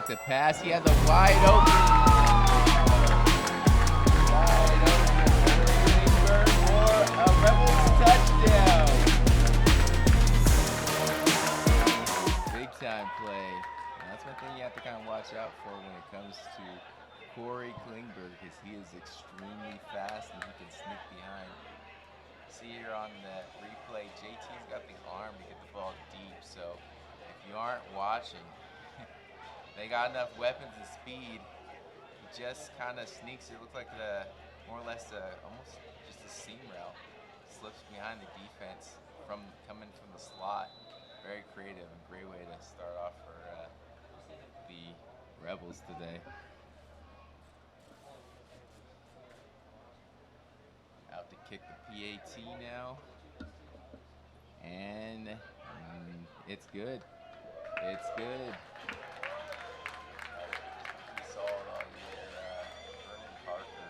the pass. He has a wide open. For a Rebels touchdown. Big time play. And that's one thing you have to kind of watch out for when it comes to Corey Klingberg, because he is extremely fast and he can sneak behind. See here on the replay, JT's got the arm to get the ball deep, so if you aren't watching, they got enough weapons and speed. He just kind of sneaks. It looks like more or less almost just a seam route. Slips behind the defense coming from the slot. Very creative and great way to start off for the Rebels today. Out to kick the PAT now, and it's good. It's good. We saw it all year. Vernon Parker,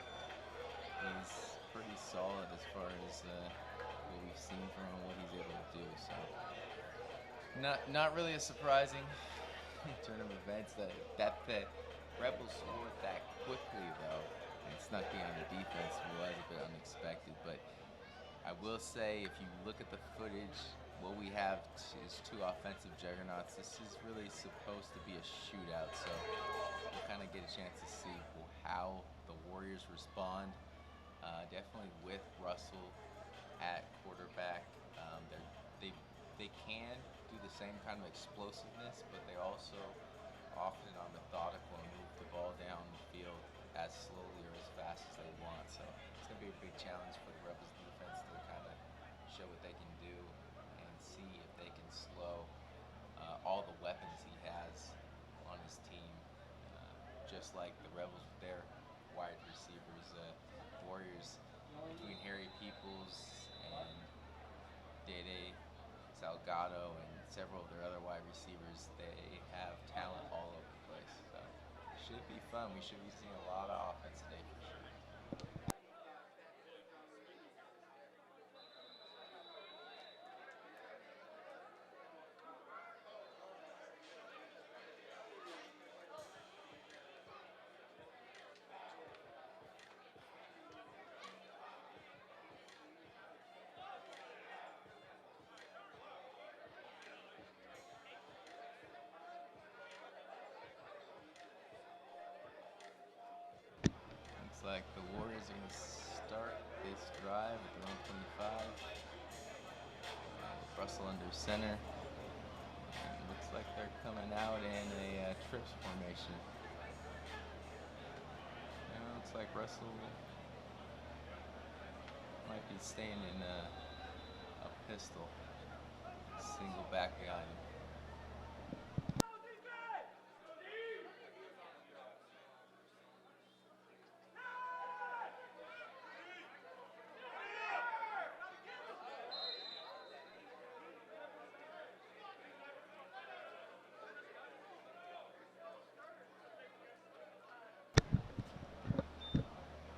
he's pretty solid as far as what we've seen from him, what he's able to do. So, not really a surprising turn of events that the Rebels scored that quickly, though. And snuck behind the defense was a bit unexpected, but I will say, if you look at the footage, what we have is two offensive juggernauts. This is really supposed to be a shootout, so we'll kind of get a chance to see how the Warriors respond. Definitely with Russell at quarterback, they can do the same kind of explosiveness, but they also often are methodical and move the ball down the field as slowly or as fast as they want. So it's going to be a big challenge for the Rebels defense to kind of show what they can do and see if they can slow all the weapons he has on his team. Just like the Rebels with their wide receivers, Warriors, between Harry Peoples and Dede Salgado and several of their other wide receivers, they have talent all over the place. So it should be fun. We should be seeing a lot of offense today for sure. Like the Warriors are going to start this drive at their own 25. Russell under center. And it looks like they're coming out in a trips formation. And it looks like Russell might be staying in a pistol. Single back behind him.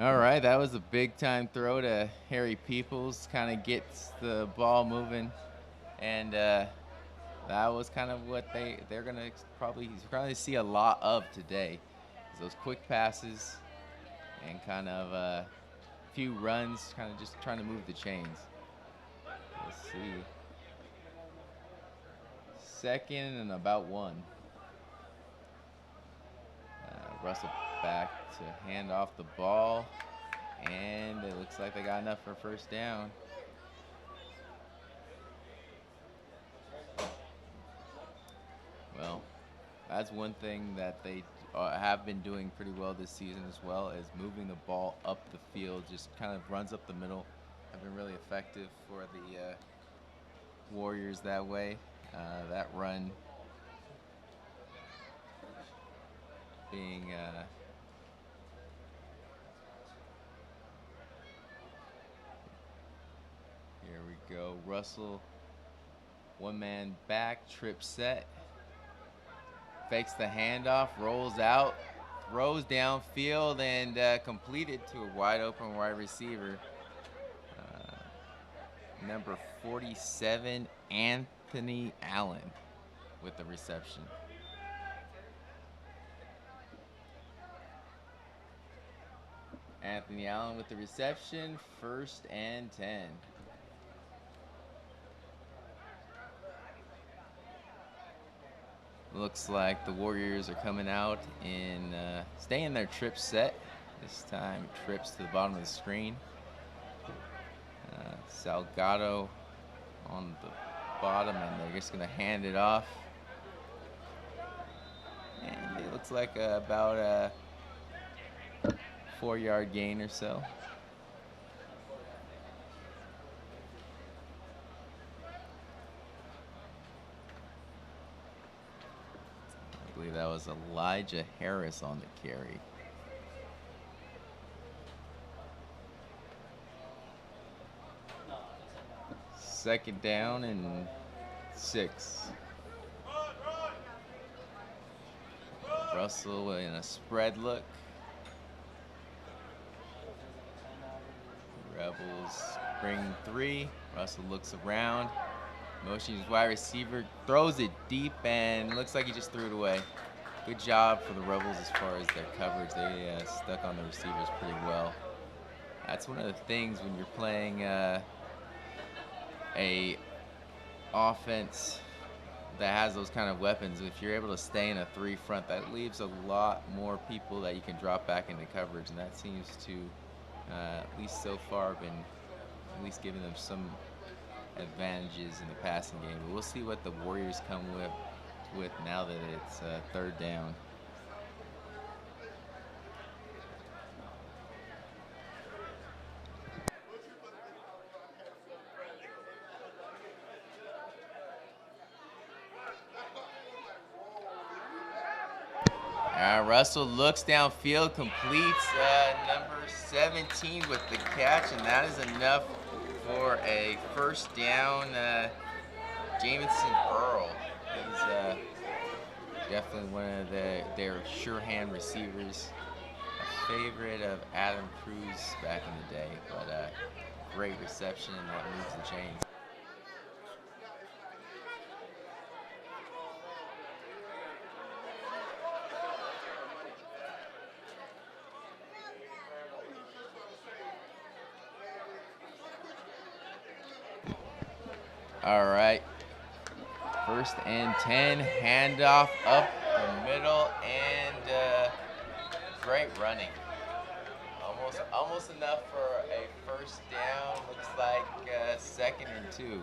All right, that was a big time throw to Harry Peoples, kind of gets the ball moving, and that was kind of what they're gonna probably see a lot of today, is those quick passes and kind of a few runs, kind of just trying to move the chains. Let's see. Second and about one. Russell back to hand off the ball, and it looks like they got enough for first down. Well, that's one thing that they have been doing pretty well this season as well, is moving the ball up the field, just kind of runs up the middle. Have been really effective for the Warriors that way. That run being here we go. Russell, one man back, trip set, fakes the handoff, rolls out, throws downfield, and completed to a wide open wide receiver. Number 47, Anthony Allen, with the reception. Anthony Allen with the reception, 1st and 10. Looks like the Warriors are coming out in staying their trip set. This time, trips to the bottom of the screen. Salgado on the bottom, and they're just going to hand it off. And it looks like about a 4-yard gain or so. I believe that was Elijah Harris on the carry. Second down and 6. Russell in a spread look. Rebels bring 3. Russell looks around. Motions wide receiver, throws it deep, and looks like he just threw it away. Good job for the Rebels as far as their coverage. They stuck on the receivers pretty well. That's one of the things when you're playing a offense that has those kind of weapons. If you're able to stay in a 3 front, that leaves a lot more people that you can drop back into coverage, and that seems to, at least so far, been at least giving them some advantages in the passing game. But we'll see what the Warriors come with now that it's 3rd down. Russell looks downfield, completes number 17 with the catch, and that is enough for a 1st down. Jamison Earl, he's definitely one of their sure hand receivers, a favorite of Adam Cruz back in the day, but great reception, and that moves the chains. All right, 1st and 10, handoff up the middle, and great running. Almost enough for a 1st down. Looks like 2nd and 2.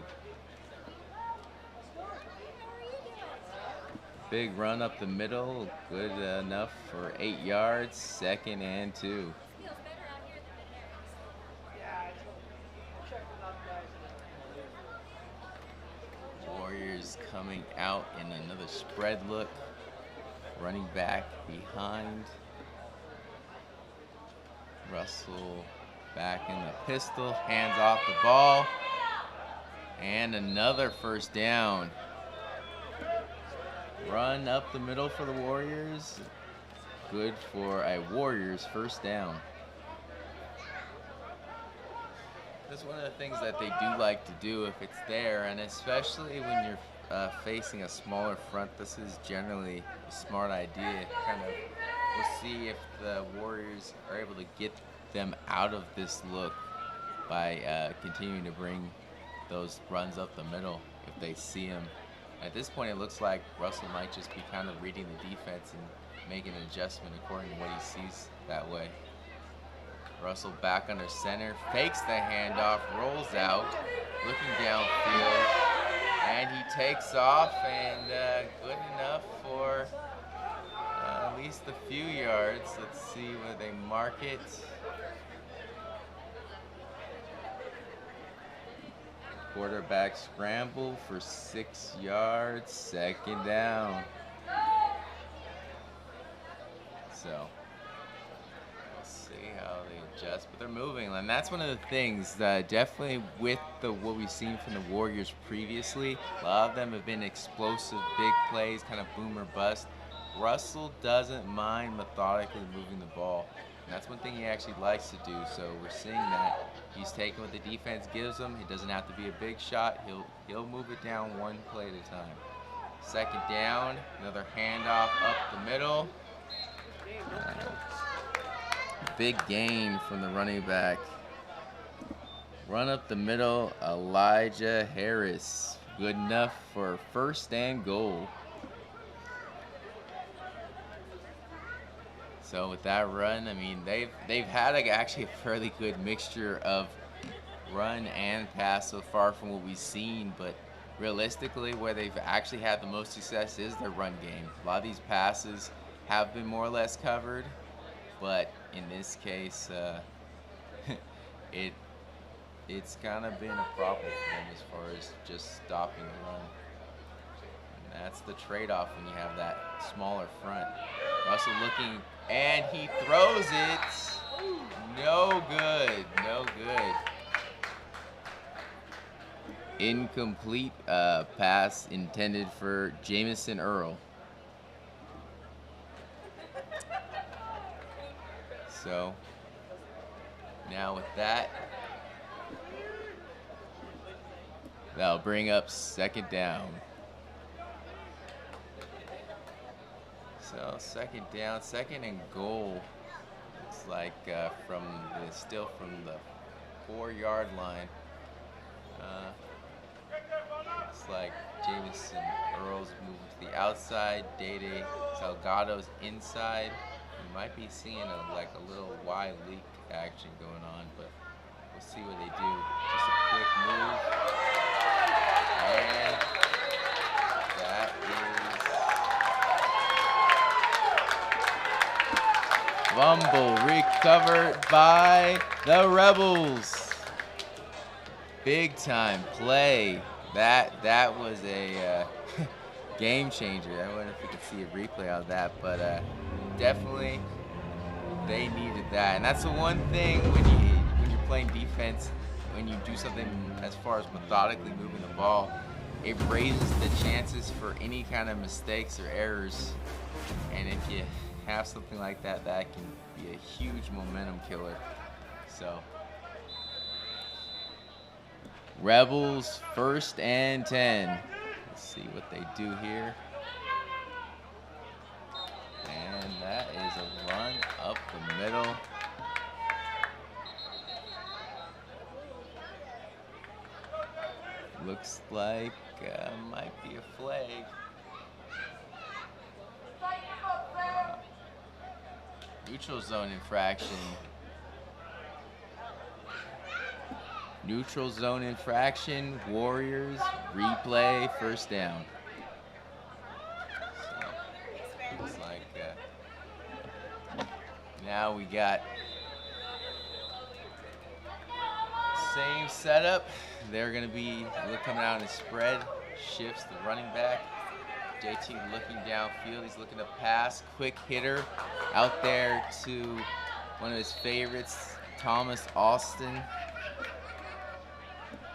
Big run up the middle, good enough for 8 yards, 2nd and 2. Warriors coming out in another spread look. Running back behind. Russell back in the pistol, hands off the ball. And another 1st down. Run up the middle for the Warriors. Good for a Warriors 1st down. That's one of the things that they do like to do if it's there, and especially when you're facing a smaller front, this is generally a smart idea. We'll see if the Warriors are able to get them out of this look by continuing to bring those runs up the middle if they see them. At this point, it looks like Russell might just be kind of reading the defense and making an adjustment according to what he sees that way. Russell back under center, fakes the handoff, rolls out, looking downfield, and he takes off, and good enough for at least a few yards. Let's see where they mark it. Quarterback scramble for 6 yards, 2nd down. So how they adjust, but they're moving, and that's one of the things that definitely with what we've seen from the Warriors previously, a lot of them have been explosive, big plays, kind of boom or bust. Russell doesn't mind methodically moving the ball, and that's one thing he actually likes to do. So we're seeing that he's taking what the defense gives him. It doesn't have to be a big shot. He'll move it down one play at a time. 2nd down, another handoff up the middle. big gain from the running back. Run up the middle, Elijah Harris. Good enough for 1st and goal. So with that run, I mean, they've had actually a fairly good mixture of run and pass so far from what we've seen, but realistically, where they've actually had the most success is their run game. A lot of these passes have been more or less covered, but in this case, it's kind of been a problem for them as far as just stopping the run. And that's the trade-off when you have that smaller front. Russell looking, and he throws it. No good, no good. Incomplete pass intended for Jamison Earl. So now with that, that'll bring up 2nd down. So 2nd down, 2nd and goal. Looks like still from the 4-yard line. Looks like Jamison Earl's moving to the outside. Dede Salgado's inside. We might be seeing a little Y leak action going on, but we'll see what they do. Just a quick move. And that is fumble recovered by the Rebels. Big time play. That was a game changer. I wonder if we could see a replay of that, but definitely they needed that. And that's the one thing when you're playing defense, when you do something as far as methodically moving the ball, it raises the chances for any kind of mistakes or errors. And if you have something like that, that can be a huge momentum killer. So Rebels 1st and 10. Let's see what they do here. And that is a run up the middle. Looks like might be a flag. Neutral zone infraction. Neutral zone infraction, Warriors, replay, 1st down. So, looks like now we got same setup. They're going to be coming out in a spread, shifts the running back. JT looking downfield, he's looking to pass, quick hitter out there to one of his favorites, Thomas Austin.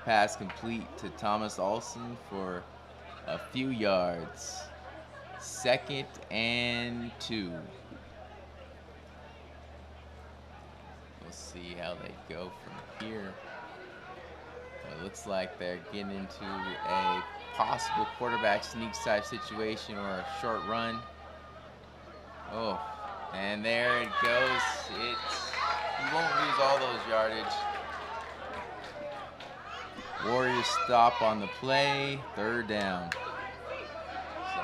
Pass complete to Thomas Olsen for a few yards. 2nd and 2. We'll see how they go from here. It looks like they're getting into a possible quarterback sneak type situation or a short run. Oh, and there it goes. You won't lose all those yardage. Warriors stop on the play, 3rd down. So,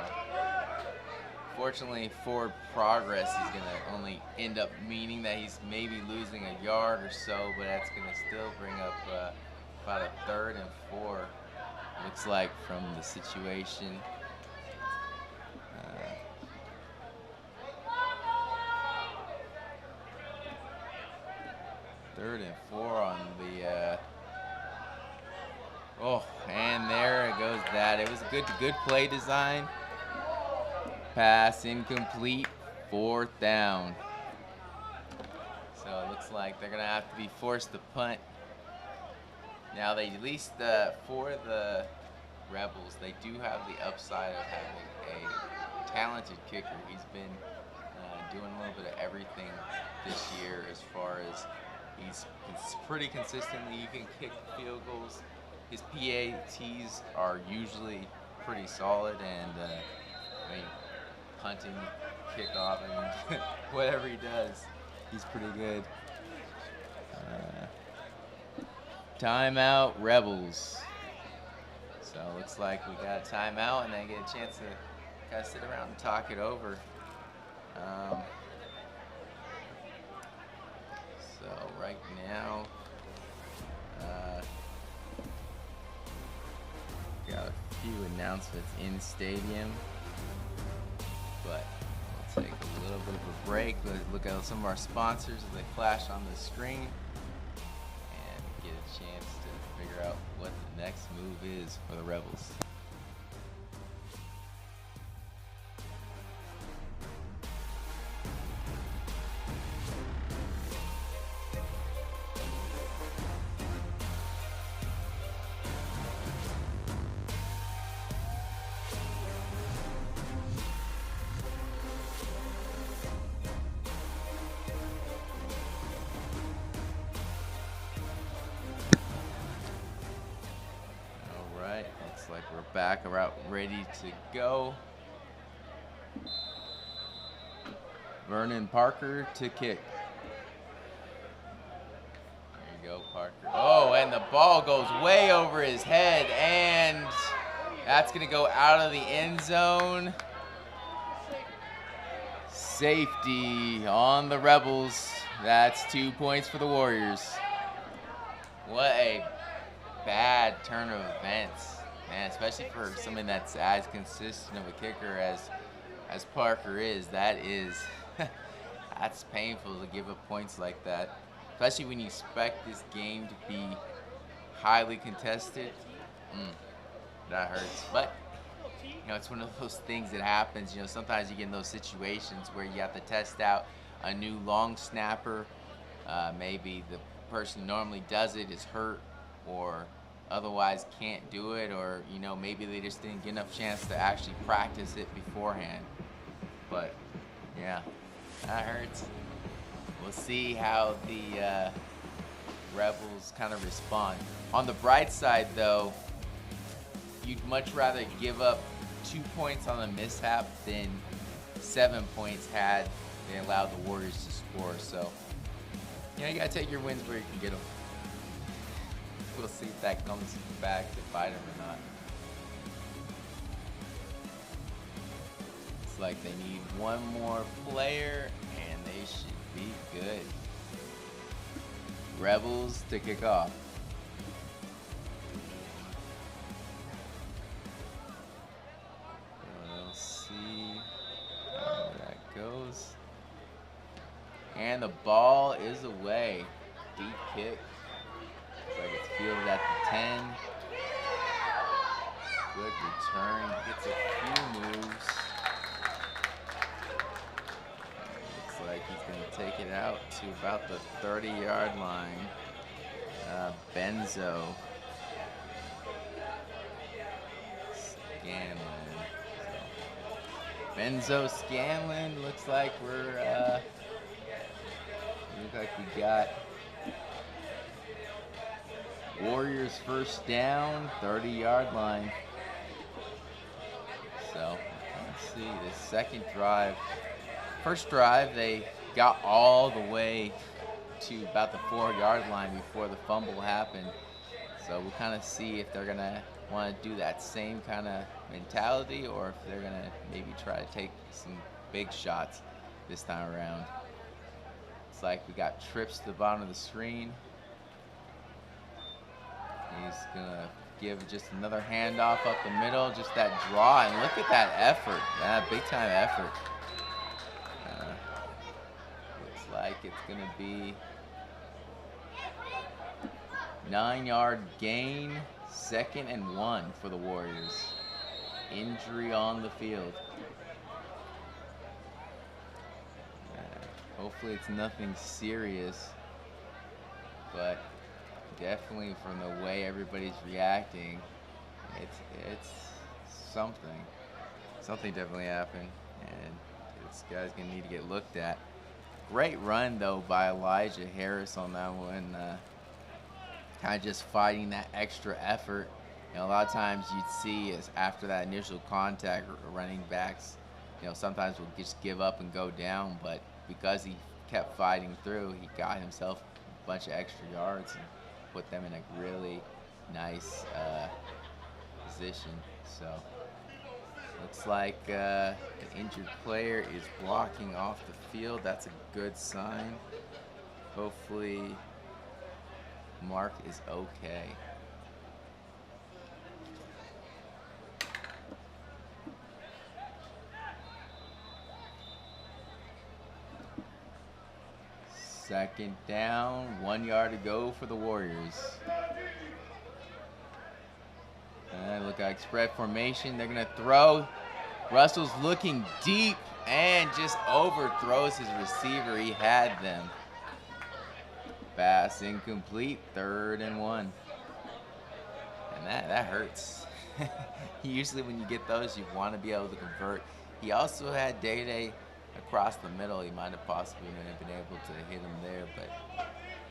fortunately, forward progress is going to only end up meaning that he's maybe losing a yard or so, but that's going to still bring up about a 3rd and 4. Looks like from the situation. 3rd and 4 on the. Oh, and there it goes. It was a good play design. Pass incomplete. 4th down. So it looks like they're gonna have to be forced to punt. Now they at least for the Rebels, they do have the upside of having a talented kicker. He's been doing a little bit of everything this year as far as he's pretty consistently. You can kick field goals. His PATs are usually pretty solid, and I mean, punting, kickoff, and whatever he does, He's pretty good. Timeout, Rebels. So it looks like we got a timeout, and they get a chance to kind of sit around and talk it over. So right now, got a few announcements in stadium, but we'll take a little bit of a break. Let's look at some of our sponsors as they flash on the screen and get a chance to figure out what the next move is for the Rebels. Like we're back, about ready to go. Vernon Parker to kick. There you go, Parker. Oh, and the ball goes way over his head, and that's going to go out of the end zone. Safety on the Rebels. That's 2 points for the Warriors. What a bad turn of events. Man, especially for something that's as consistent of a kicker as Parker is, that's painful to give up points like that. Especially when you expect this game to be highly contested. That hurts. But it's one of those things that happens. Sometimes you get in those situations where you have to test out a new long snapper. Maybe the person who normally does it is hurt or otherwise can't do it, or maybe they just didn't get enough chance to actually practice it beforehand. But yeah, that hurts. We'll see how the Rebels kind of respond. On the bright side though, you'd much rather give up 2 points on a mishap than 7 points had they allowed the Warriors to score. So you gotta take your wins where you can get them. We'll see if that comes back to bite them or not. It's like they need one more player and they should be good. Rebels to kick off. We'll see how that goes. And the ball is away. Deep kick. Like it's fielded at the 10. Good return. Gets a few moves. Looks like he's going to take it out to about the 30-yard line. Benzo. Scanlon. Benzo Scanlon. Looks like we got Warriors first down, 30-yard line. So let's see the second drive. First drive, they got all the way to about the 4-yard line before the fumble happened. So we'll kind of see if they're going to want to do that same kind of mentality or if they're going to maybe try to take some big shots this time around. It's like we got trips to the bottom of the screen. He's going to give just another handoff up the middle, just that draw, and look at that effort, that big-time effort. Looks like it's going to be 9-yard gain, 2nd and 1 for the Warriors. Injury on the field. Hopefully it's nothing serious, but definitely from the way everybody's reacting, it's something. Something definitely happened, and this guy's gonna need to get looked at. Great run though by Elijah Harris on that one. Kind of just fighting that extra effort. A lot of times you'd see is after that initial contact, running backs, sometimes will just give up and go down, but because he kept fighting through, he got himself a bunch of extra yards and put them in a really nice position. So looks like the injured player is walking off the field. That's a good sign. Hopefully Mark is okay. Second down, 1 yard to go for the Warriors. And look like spread formation. They're going to throw. Russell's looking deep and just overthrows his receiver. He had them. Pass incomplete, 3rd and 1. And that hurts. Usually when you get those, you want to be able to convert. He also had Day across the middle. He might have possibly been able to hit him there, but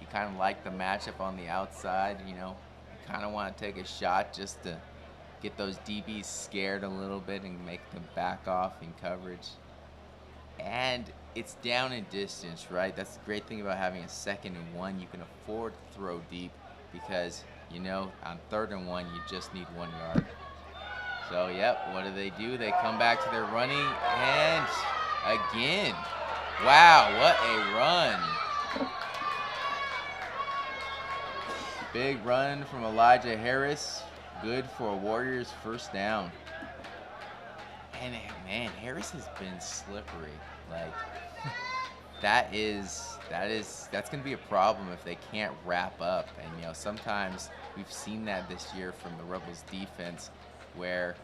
he kind of liked the matchup on the outside. You know, you kind of want to take a shot just to get those DBs scared a little bit and make them back off in coverage. And it's down in distance, right? That's the great thing about having a 2nd and 1. You can afford to throw deep because, you know, on 3rd and 1, you just need 1 yard. So, yep, what do? They come back to their running, and again, wow, what a run. Big run from Elijah Harris. Good for a Warriors 1st down. And man, Harris has been slippery. Like, that's gonna be a problem if they can't wrap up. And you know, sometimes we've seen that this year from the Rebels defense, where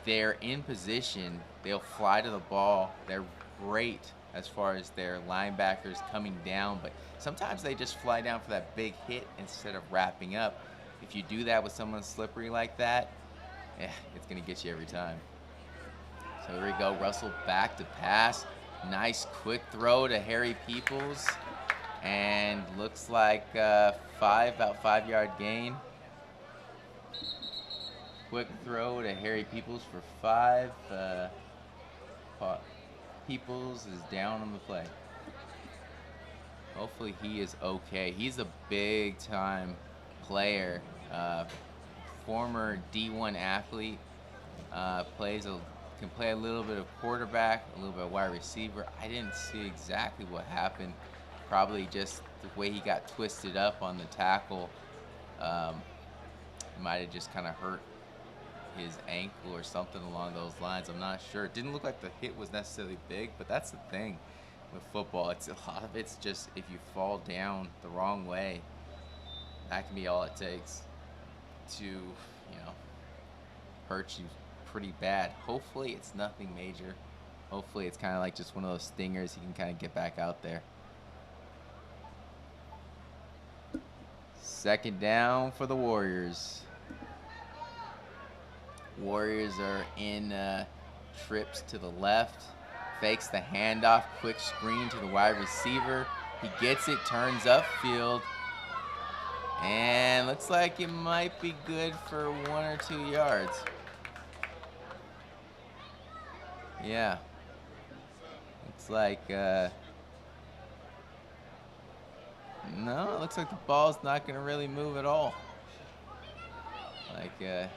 they're in position, they'll fly to the ball. They're great as far as their linebackers coming down, but sometimes they just fly down for that big hit instead of wrapping up. If you do that with someone slippery like that, it's gonna get you every time. So here we go, Russell back to pass. Nice quick throw to Harry Peoples. And looks like about 5-yard gain. Quick throw to Harry Peoples for 5. Peoples is down on the play. Hopefully he is okay. He's a big time player. Former D1 athlete. Can play a little bit of quarterback, a little bit of wide receiver. I didn't see exactly what happened. Probably just the way he got twisted up on the tackle. Might have just kind of hurt his ankle or something along those lines. I'm not sure. It didn't look like the hit was necessarily big, but that's the thing with football. It's a lot of it's just if you fall down the wrong way, that can be all it takes to, you know, hurt you pretty bad. Hopefully it's nothing major. Hopefully it's kind of like just one of those stingers. He can kind of get back out there. 2nd down for the Warriors. Warriors are in trips to the left. Fakes the handoff. Quick screen to the wide receiver. He gets it, turns upfield. And looks like it might be good for 1 or 2 yards. Yeah. Looks like, no, it looks like the ball's not going to really move at all. Like, yeah.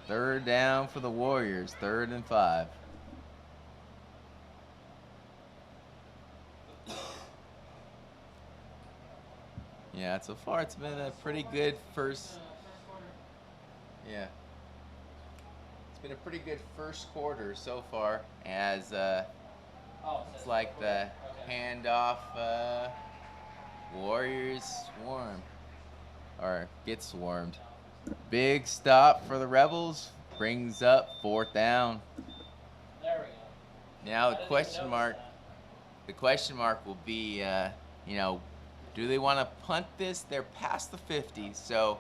3rd down for the Warriors, 3rd and 5. Yeah, so far it's been a pretty good first. Yeah. It's been a pretty good first quarter so far, as it's like the handoff Warriors swarm, or get swarmed. Big stop for the Rebels, brings up 4th down. There we go. Now the question mark will be, you know, do they want to punt this? They're past the 50, so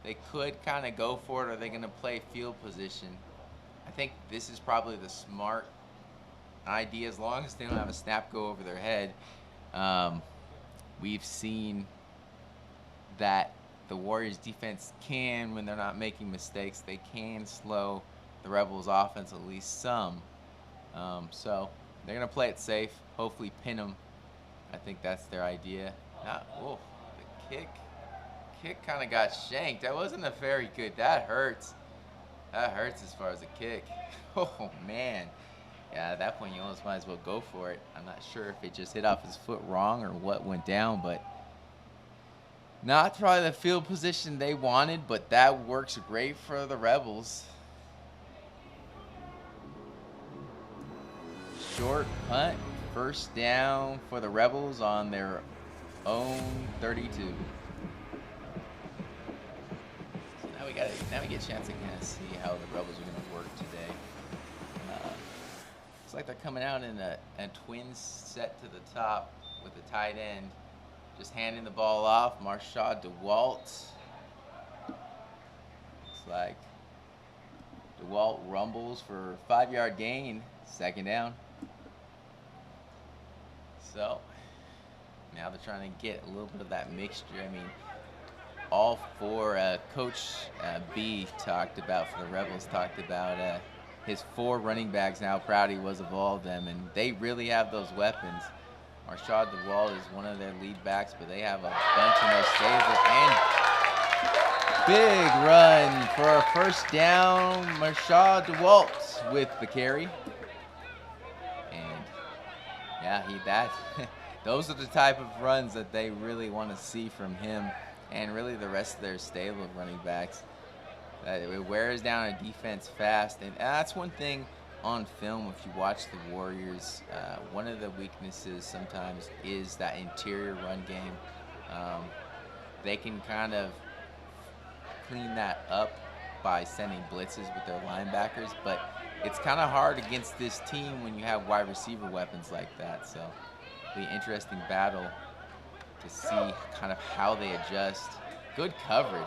they could kind of go for it, or are they going to play field position? I think this is probably the smart idea, as long as they don't have a snap go over their head. We've seen that the Warriors defense can, when they're not making mistakes, they can slow the Rebels offense at least some. So they're going to play it safe, hopefully pin them. I think that's their idea. Oh, the kick kind of got shanked. That wasn't a very good. That hurts. That hurts as far as a kick. Oh, man. Yeah, at that point, you almost might as well go for it. I'm not sure if it just hit off his foot wrong or what went down, but not probably the field position they wanted, but that works great for the Rebels. Short punt, first down for the Rebels on their own 32. So now we get a chance to kind of see how the Rebels are going to work today. Looks like they're coming out in a twin set to the top with a tight end. Just handing the ball off. Marshad DeWalt. Looks like DeWalt rumbles for a 5-yard gain. Second down. So now they're trying to get a little bit of that mixture. I mean, all four, Coach B talked about, for the Rebels, talked about his 4 running backs and how proud he was of all of them. And they really have those weapons. Marshad DeWalt is one of their lead backs, but they have a bunch in their stable. And big run for a first down. Marshad DeWalt with the carry. And yeah, those are the type of runs that they really want to see from him, and really the rest of their stable of running backs. It wears down a defense fast, and that's one thing on film. If you watch the Warriors, one of the weaknesses sometimes is that interior run game. They can kind of clean that up by sending blitzes with their linebackers, but it's kind of hard against this team when you have wide receiver weapons like that. So it'll be an interesting battle to see kind of how they adjust. Good coverage.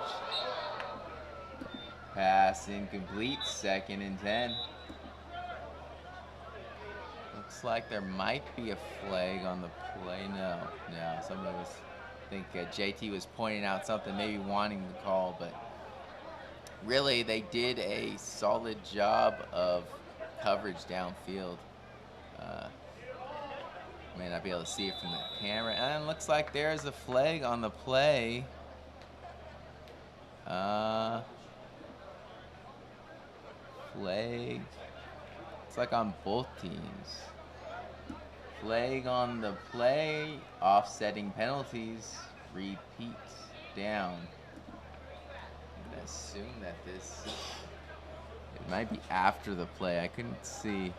Pass incomplete, 2nd and 10. Looks like there might be a flag on the play. No. Somebody was, I think JT was pointing out something, maybe wanting the call, but really they did a solid job of coverage downfield. May not be able to see it from the camera. And it looks like there's a flag on the play. Flag. It's like on both teams. Flag on the play. Offsetting penalties. Repeat down. I'm gonna assume that it might be after the play. I couldn't see.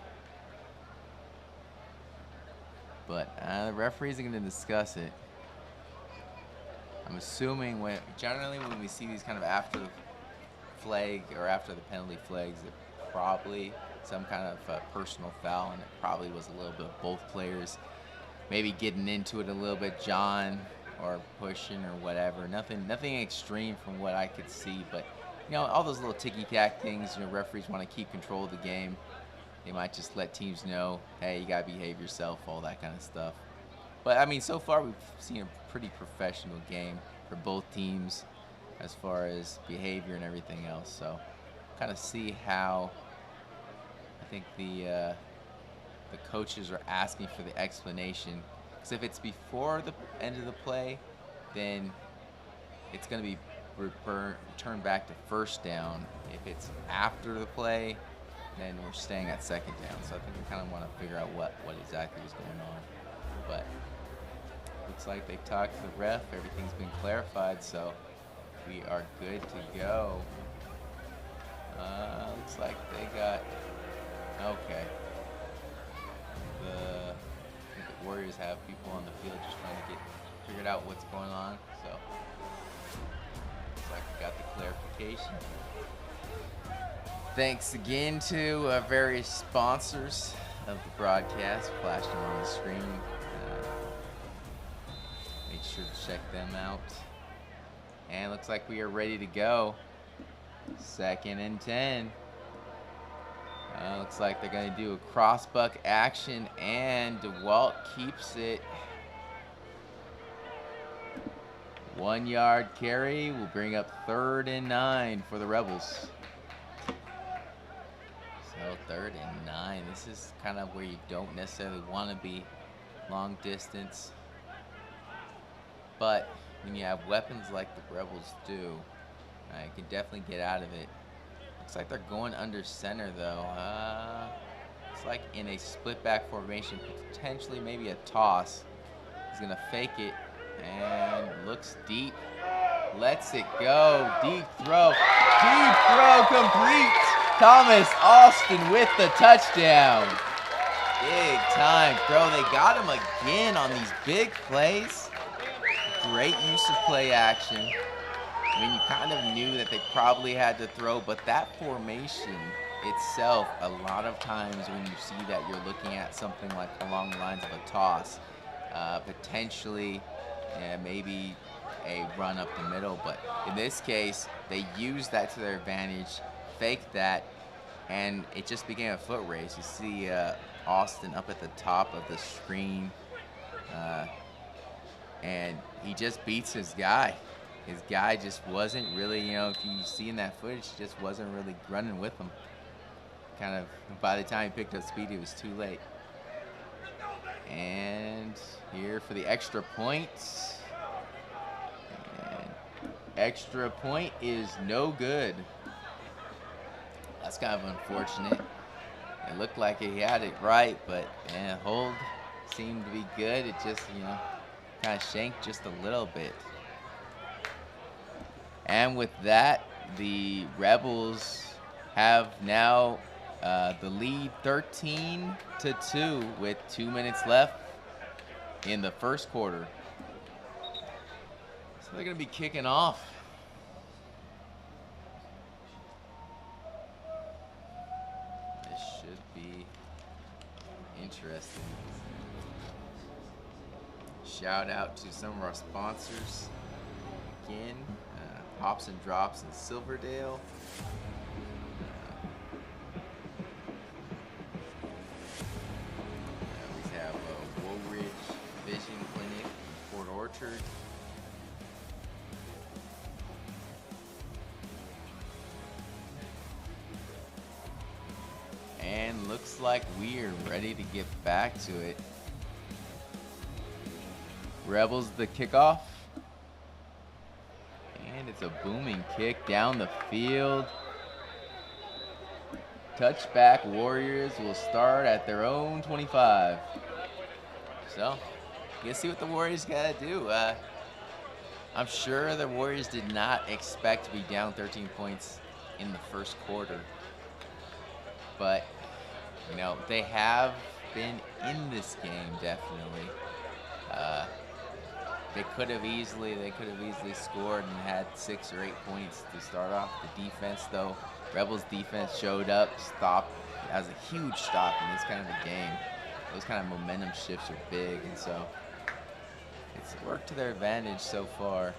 But the referees are going to discuss it. I'm assuming generally when we see these kind of after the flag or after the penalty flags, it probably some kind of personal foul, and it probably was a little bit of both players maybe getting into it a little bit, John, or pushing or whatever. Nothing extreme from what I could see, but all those little ticky-tack things. Referees want to keep control of the game. They might just let teams know, hey, you got to behave yourself, all that kind of stuff. But, I mean, so far we've seen a pretty professional game for both teams as far as behavior and everything else. So, kind of see how I think the coaches are asking for the explanation. Because if it's before the end of the play, then it's going to be returned back to first down. If it's after the play, then we're staying at 2nd down. So I think we kind of want to figure out what exactly is going on. But looks like they talked to the ref. Everything's been clarified, so we are good to go. Looks like they got okay. I think the Warriors have people on the field just trying to get figured out what's going on. So looks like we got the clarification. Thanks again to various sponsors of the broadcast. Flashed them on the screen. Make sure to check them out. And looks like we are ready to go. 2nd and 10. Looks like they're going to do a crossbuck action, and DeWalt keeps it. 1-yard carry will bring up 3rd and 9 for the Rebels. So 3rd and 9. This is kind of where you don't necessarily want to be, long distance. But when you have weapons like the Rebels do, you can definitely get out of it. Looks like they're going under center though. It's like in a split back formation, potentially maybe a toss. He's gonna fake it and looks deep. Lets it go. Deep throw. Deep throw complete. Thomas Austin with the touchdown. Big time throw. They got him again on these big plays. Great use of play action. I mean, you kind of knew that they probably had to throw, but that formation itself, a lot of times when you see that, you're looking at something like along the lines of a toss, potentially maybe a run up the middle, but in this case, they used that to their advantage, faked that, and it just became a foot race. You see Austin up at the top of the screen, and he just beats his guy. His guy just wasn't really, if you see in that footage, just wasn't really running with him. Kind of, by the time he picked up speed, it was too late. And here for the extra point. And extra point is no good. That's kind of unfortunate. It looked like he had it right, but hold seemed to be good. It just, kind of shanked just a little bit. And with that, the Rebels have now the lead 13-2 with 2 minutes left in the first quarter. So they're going to be kicking off. This should be interesting. Shout out to some of our sponsors again. Hops and Drops in Silverdale. We have Woolridge Vision Clinic in Port Orchard. And looks like we are ready to get back to it. Rebels the kickoff. And it's a booming kick down the field. Touchback Warriors will start at their own 25. So, you see what the Warriors got to do. I'm sure the Warriors did not expect to be down 13 points in the first quarter. But, they have been in this game, definitely. They could have easily scored and had 6 or 8 points to start off. The defense, though, Rebels defense showed up, stopped. That was a huge stop in this kind of a game. Those kind of momentum shifts are big, and so it's worked to their advantage so far.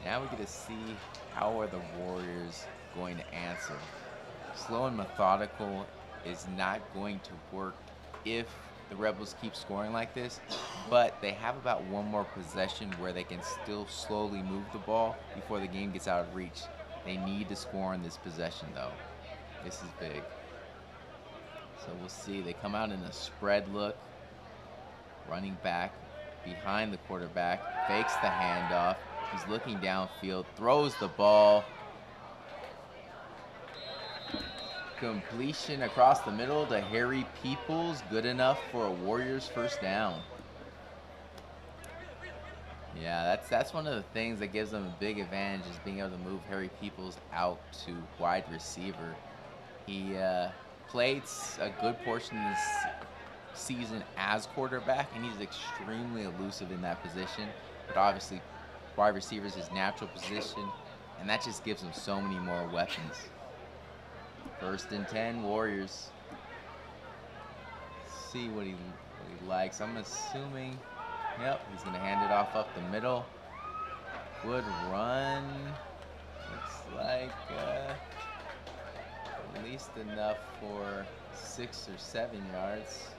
Now we get to see how are the Warriors going to answer. Slow and methodical is not going to work if the Rebels keep scoring like this, but they have about one more possession where they can still slowly move the ball before the game gets out of reach. They need to score in this possession, though. This is big. So we'll see. They come out in a spread look, running back behind the quarterback, fakes the handoff. He's looking downfield, throws the ball. Completion across the middle to Harry Peoples. Good enough for a Warriors first down. Yeah, that's one of the things that gives them a big advantage, is being able to move Harry Peoples out to wide receiver. He played a good portion of this season as quarterback, and he's extremely elusive in that position. But obviously, wide receiver is his natural position, and that just gives him so many more weapons. 1st and 10, Warriors. Let's see what he likes. I'm assuming, yep, he's going to hand it off up the middle. Would run. Looks like at least enough for 6 or 7 yards.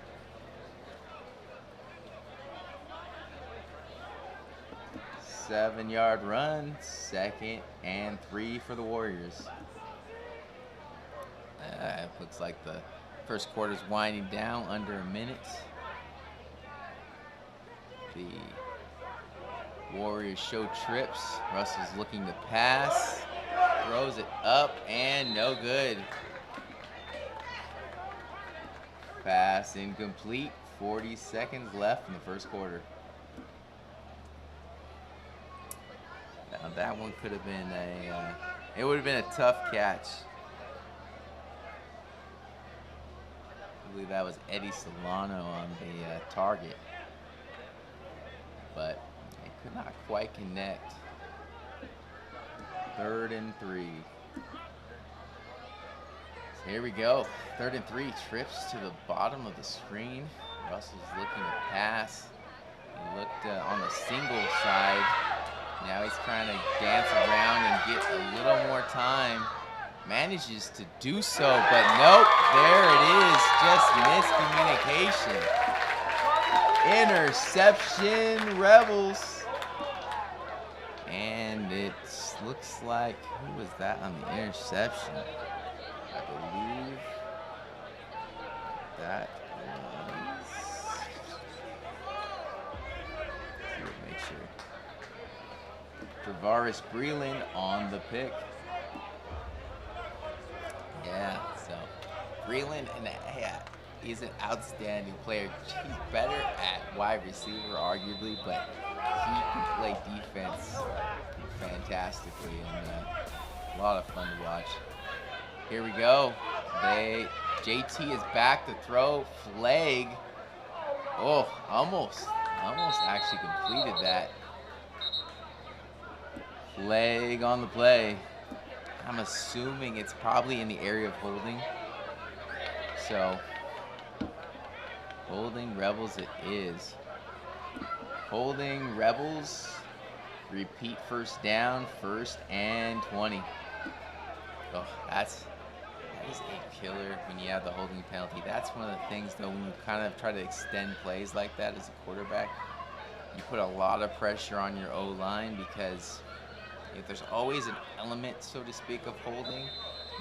Seven-yard run. 2nd and 3 for the Warriors. Looks like the first quarter's winding down, under a minute. The Warriors show trips. Russell's looking to pass. Throws it up and no good. Pass incomplete. 40 seconds left in the first quarter. Now that one could have been it would have been a tough catch. I believe that was Eddie Solano on the target, but it could not quite connect. 3rd and 3. So here we go. 3rd and 3. Trips to the bottom of the screen. Russell's looking to pass. He looked on the single side. Now he's trying to dance around and get a little more time. Manages to do so, but nope, there it is. Just miscommunication. Interception, Rebels. And it looks like, who was that on the interception? I believe that was, make sure. Travaris Breland on the pick. Yeah, so Breland, and he's an outstanding player. He's better at wide receiver, arguably, but he can play defense fantastically, and a lot of fun to watch. Here we go. JT is back to throw. Flag. Oh, almost actually completed that. Flag on the play. I'm assuming it's probably in the area of holding. So, holding Rebels it is. Holding Rebels. Repeat first down, 1st and 20. Oh, that is a killer when you have the holding penalty. That's one of the things, though, when you kind of try to extend plays like that as a quarterback, you put a lot of pressure on your O-line, because there's always an element, so to speak, of holding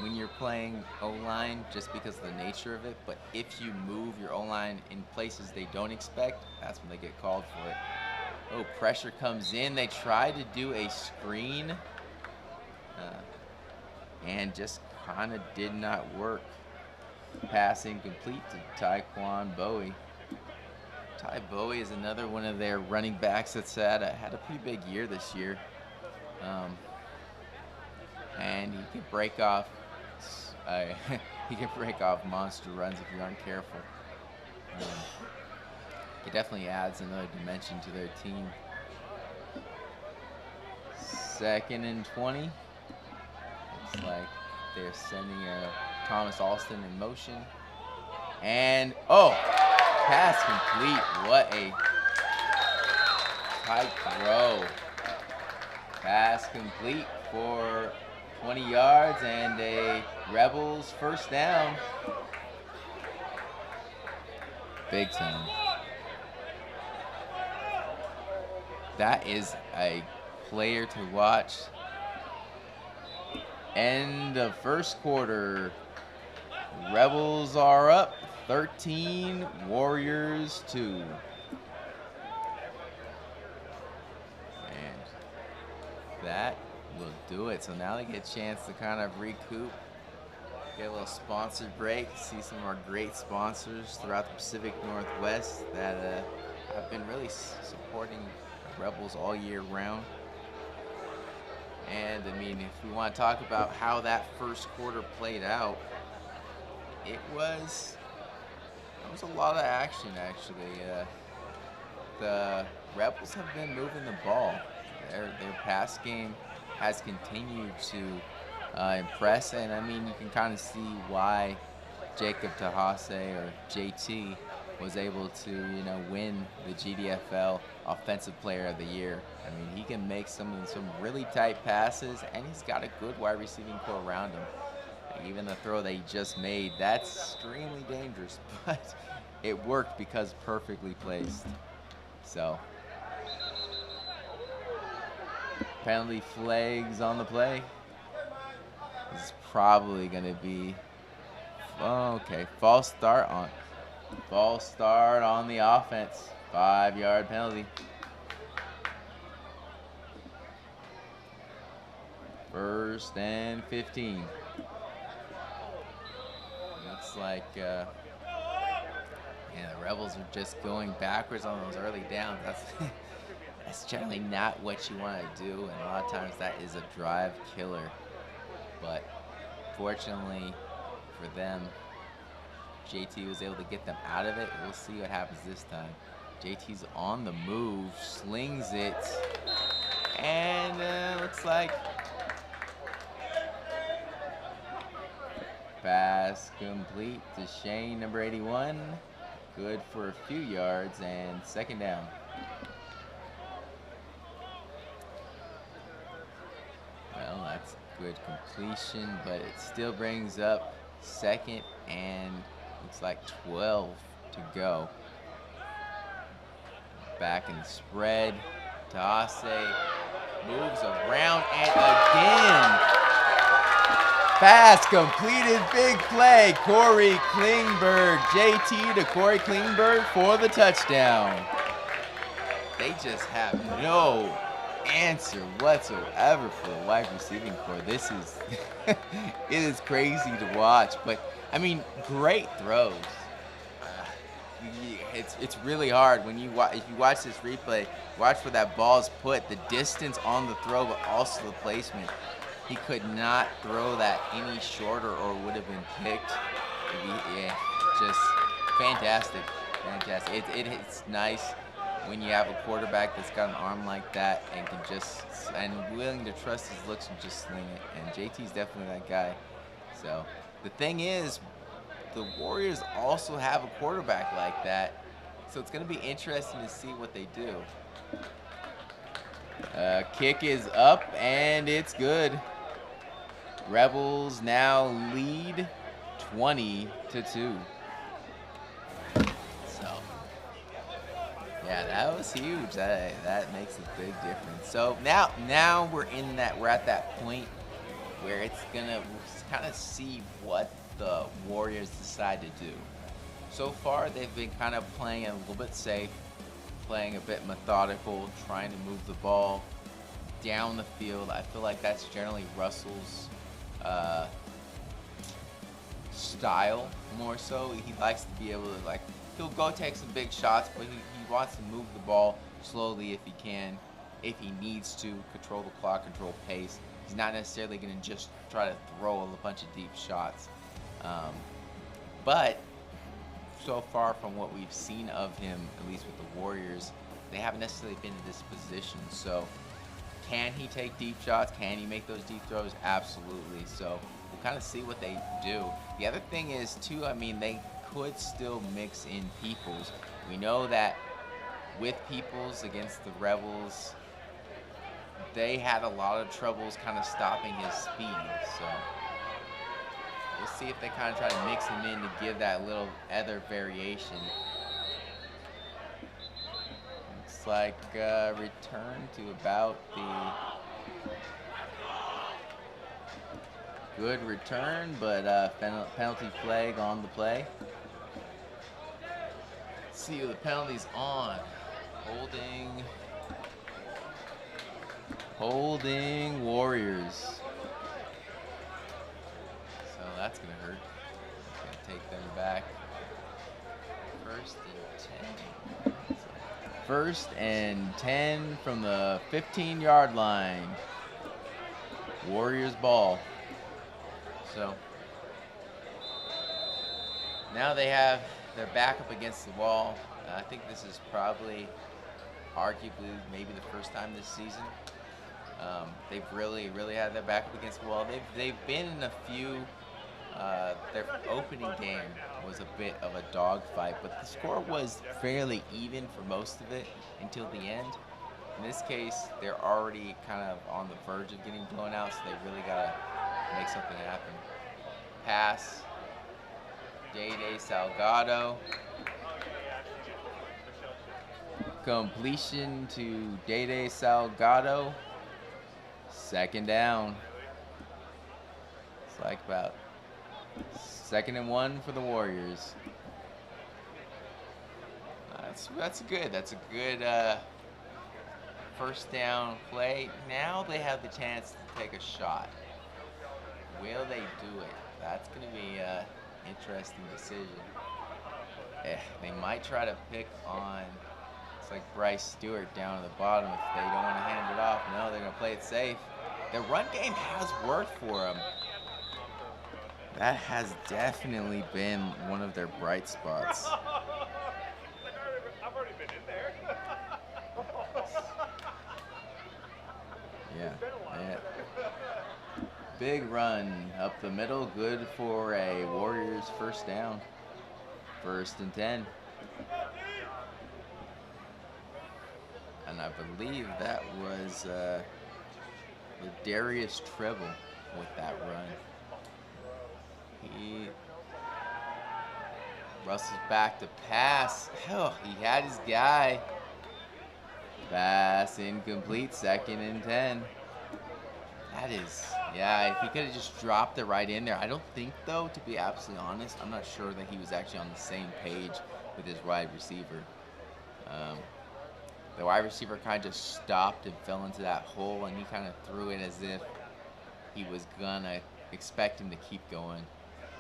when you're playing O-line, just because of the nature of it. But if you move your O-line in places they don't expect, that's when they get called for it. Oh, pressure comes in. They try to do a screen and just kind of did not work. Pass incomplete to Taekwon Bowie. Ty Bowie is another one of their running backs that's had a pretty big year this year. And he can break off monster runs if you aren't careful. He definitely adds another dimension to their team. 2nd and 20. Looks like they're sending Thomas Alston in motion. And pass complete. What a tight throw. Pass complete for 20 yards and a Rebels 1st down. Big time. That is a player to watch. End of first quarter. Rebels are up 13, Warriors 2. And that will do it. So now they get a chance to kind of recoup, get a little sponsor break, see some of our great sponsors throughout the Pacific Northwest that have been really supporting Rebels all year round. And I mean, if we want to talk about how that first quarter played out, it was a lot of action, actually. The Rebels have been moving the ball. Their pass game has continued to impress, and I mean, you can kind of see why Jacob Tahase, or JT, was able to, win the GDFL Offensive Player of the Year. I mean, he can make some really tight passes, and he's got a good wide receiving core around him. Even the throw that he just made, that's extremely dangerous, but it worked because perfectly placed. So, penalty flags on the play. This is probably going to be Okay, false start on the offense. 5-yard penalty. First and 15. Looks like the Rebels are just going backwards on those early downs. That's generally not what you want to do, and a lot of times that is a drive killer. But fortunately for them, JT was able to get them out of it. We'll see what happens this time. JT's on the move, slings it, and looks like pass complete to Shane, number 81. Good for a few yards and second down. Well, that's good completion, but it still brings up second and looks like 12 to go. Back in the spread. Tase moves around and again. Pass completed, big play. Corey Klingberg, JT to Corey Klingberg for the touchdown. They just have no answer whatsoever for the wide receiving core. This is, it is crazy to watch, but I mean, great throws. It's really hard when if you watch this replay, watch where that ball's put, the distance on the throw, but also the placement. He could not throw that any shorter or would have been picked. Yeah, just fantastic. It's nice when you have a quarterback that's got an arm like that and can and willing to trust his looks and just sling it. And JT's definitely that guy. So the thing is, the Warriors also have a quarterback like that. So it's going to be interesting to see what they do. Kick is up and it's good. Rebels now lead 20-2. So, yeah, that was huge. That makes a big difference. So now we're at that point where it's gonna kind of see what the Warriors decide to do. So far, they've been kind of playing a little bit safe, playing a bit methodical, trying to move the ball down the field. I feel like that's generally Russell's style more so. He likes to be able to, he'll go take some big shots, but he wants to move the ball slowly if he can, if he needs to, control the clock, control pace. He's not necessarily going to just try to throw a bunch of deep shots. But so far from what we've seen of him, at least with the Warriors, they haven't necessarily been in this position. So can he take deep shots? Can he make those deep throws? Absolutely. So we'll kind of see what they do. The other thing is, too, I mean, they could still mix in Peoples. We know that with Peoples against the Rebels, they had a lot of troubles kind of stopping his speed. So we'll see if they kind of try to mix him in to give that little other variation. Looks like return to about the good return, but penalty flag on the play. Let's see who the penalty's on. Holding Warriors. So that's gonna hurt. Gonna take them back. First and 10 from the 15-yard line. Warriors ball. So now they're back up against the wall. I think this is probably, arguably, maybe the first time this season. They've really had their back up against the wall. They've been in a few. Their opening game was a bit of a dogfight, but the score was fairly even for most of it until the end. In this case, they're already kind of on the verge of getting blown out, so they really gotta make something happen. Pass. Dede Salgado. Completion to Dede Salgado. Second down. It's like about 2nd and 1 for the Warriors. That's good. That's a good first down play. Now they have the chance to take a shot. Will they do it? That's going to be an interesting decision. They might try to pick on, it's like Bryce Stewart down at the bottom if they don't want to hand it off. No, they're going to play it safe. The run game has worked for them. That has definitely been one of their bright spots. I've already been in there. Yeah. Big run up the middle, good for a Warriors first down. 1st and 10. And I believe that was Darius Treble with that run. Russell's back to pass. Oh, he had his guy. Pass incomplete, 2nd and 10. That is, yeah, if he could have just dropped it right in there. I don't think, though, to be absolutely honest, I'm not sure that he was actually on the same page with his wide receiver. The wide receiver kind of just stopped and fell into that hole, and he kind of threw it as if he was going to expect him to keep going.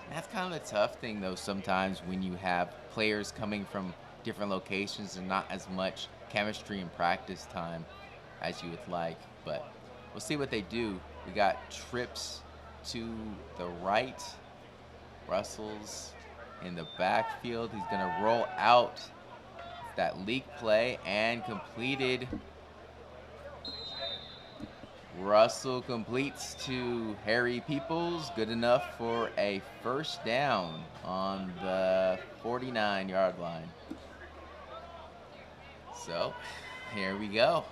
And that's kind of the tough thing, though, sometimes when you have players coming from different locations and not as much chemistry and practice time as you would like. But we'll see what they do. We got trips to the right. Russell's in the backfield. He's going to roll out that leak play and completed. Russell completes to Harry Peoples. Good enough for a first down on the 49-yard line. So, here we go.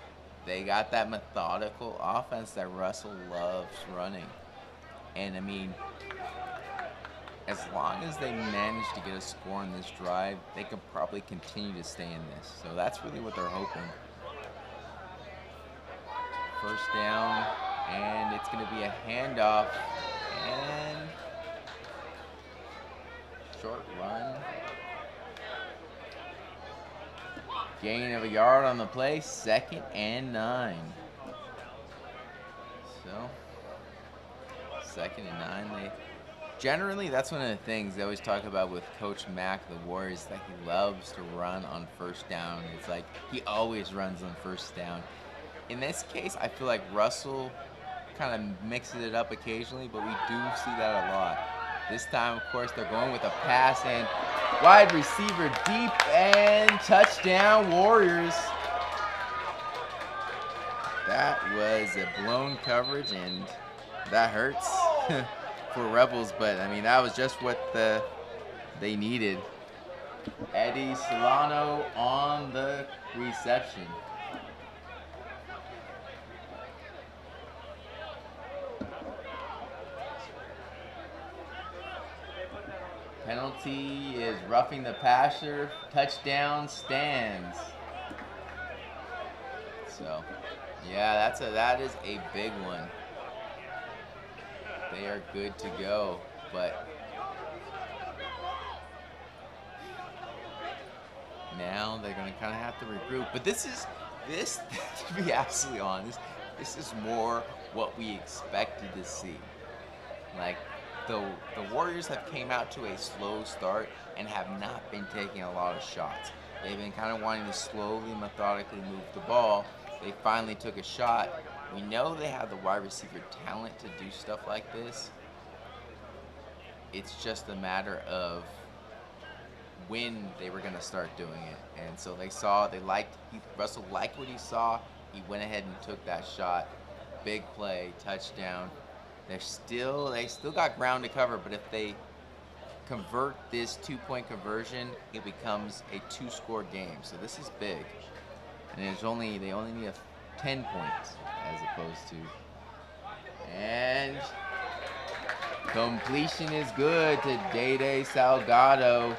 They got that methodical offense that Russell loves running. And, I mean, as long as they manage to get a score in this drive, they can probably continue to stay in this. So that's really what they're hoping. First down, and it's going to be a handoff, and short run. Gain of a yard on the play, 2nd and 9. So, 2nd and 9. Generally, that's one of the things they always talk about with Coach Mack, the Warriors, that he loves to run on first down. It's like he always runs on first down. In this case, I feel like Russell kind of mixes it up occasionally, but we do see that a lot. This time, of course, they're going with a pass and wide receiver deep and touchdown Warriors. That was a blown coverage, and that hurts for Rebels, but I mean, that was just what they needed. Eddie Solano on the reception. Penalty is roughing the passer. Touchdown stands. So, yeah, that is a big one. They are good to go, but now they're going to kind of have to regroup. But this, to be absolutely honest, this is more what we expected to see. Like, the Warriors have came out to a slow start and have not been taking a lot of shots. They've been kind of wanting to slowly, methodically move the ball. They finally took a shot. We know they have the wide receiver talent to do stuff like this. It's just a matter of when they were going to start doing it. And so Russell liked what he saw. He went ahead and took that shot. Big play, touchdown. They still got ground to cover, but if they convert this 2-point conversion, it becomes a 2-score game. So this is big. And they only need 10 points as opposed to. And completion is good to Dede Salgado.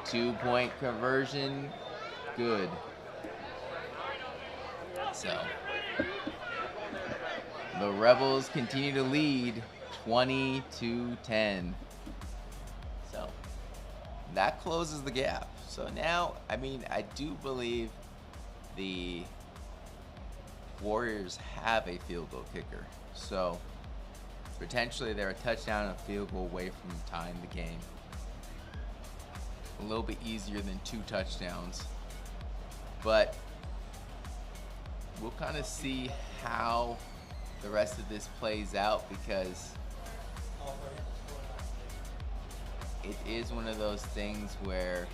2-point conversion, good. So the Rebels continue to lead 20-10. that closes the gap. So now, I mean, I do believe the Warriors have a field goal kicker. So potentially they're a touchdown and a field goal away from tying the game. A little bit easier than 2 touchdowns. But we'll kind of see how the rest of this plays out, because it is one of those things where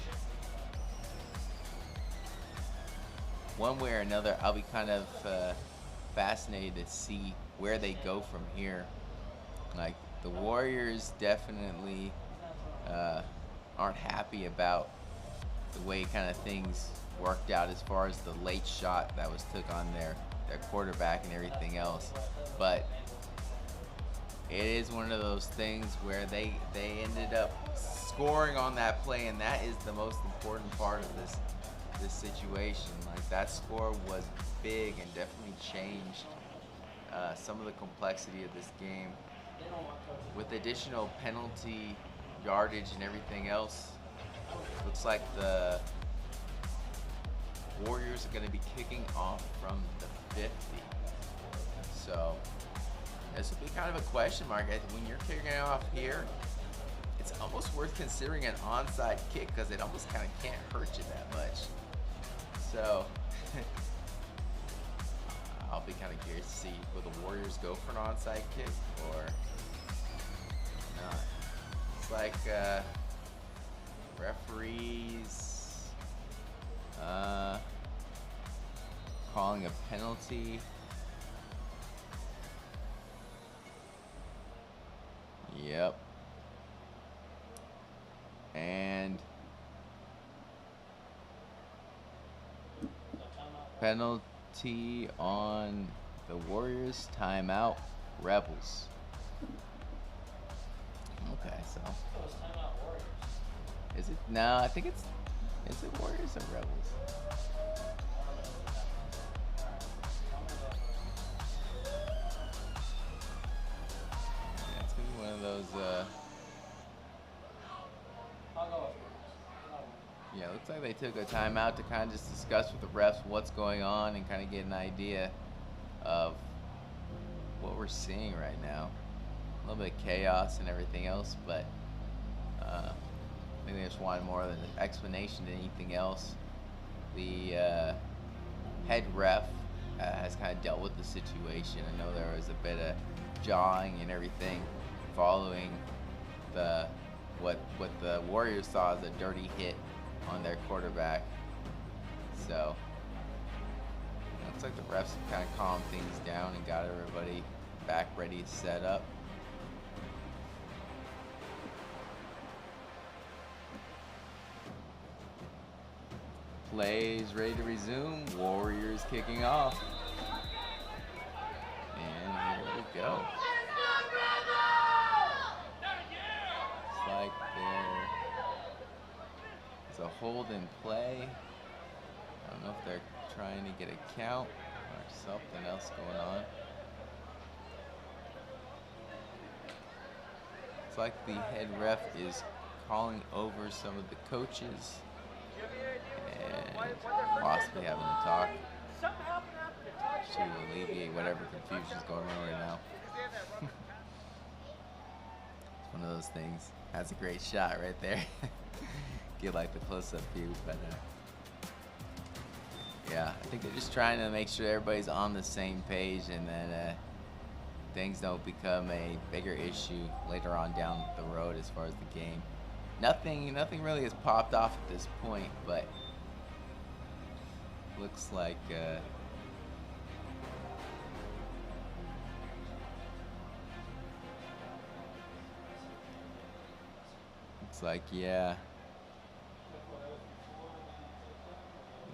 one way or another I'll be kind of fascinated to see where they go from here. Like, the Warriors definitely aren't happy about the way kind of things worked out as far as the late shot that was took on their quarterback and everything else. But it is one of those things where they ended up scoring on that play, and that is the most important part of this situation. Like, that score was big and definitely changed some of the complexity of this game. With additional penalty yardage and everything else, looks like the Warriors are going to be kicking off from the 50. So this will be kind of a question mark. When you're kicking off here, it's almost worth considering an onside kick, because it almost kind of can't hurt you that much. So I'll be kind of curious to see, will the Warriors go for an onside kick or not? It's like referees calling a penalty. Yep. And penalty on the Warriors, timeout, Rebels. Okay, so is it? No, I think it's. Is it Warriors or Rebels? Yeah, it's gonna be one of those. Yeah, it looks like they took a timeout to kind of just discuss with the refs what's going on and kind of get an idea of what we're seeing right now. A little bit of chaos and everything else, but I think they just wanted more of an explanation than anything else. The head ref has kind of dealt with the situation. I know there was a bit of jawing and everything following what the Warriors saw as a dirty hit on their quarterback. So looks like the refs kind of calmed things down and got everybody back ready to set up. Plays ready to resume. Warriors kicking off. And here we go. Looks like there's a hold in play. I don't know if they're trying to get a count or something else going on. It's like the head ref is calling over some of the coaches and possibly having a talk to alleviate whatever confusion's going on right now. It's one of those things. That's a great shot right there. Get like the close-up view, but yeah, I think they're just trying to make sure everybody's on the same page, and then things don't become a bigger issue later on down the road as far as the game. Nothing really has popped off at this point, but looks like yeah.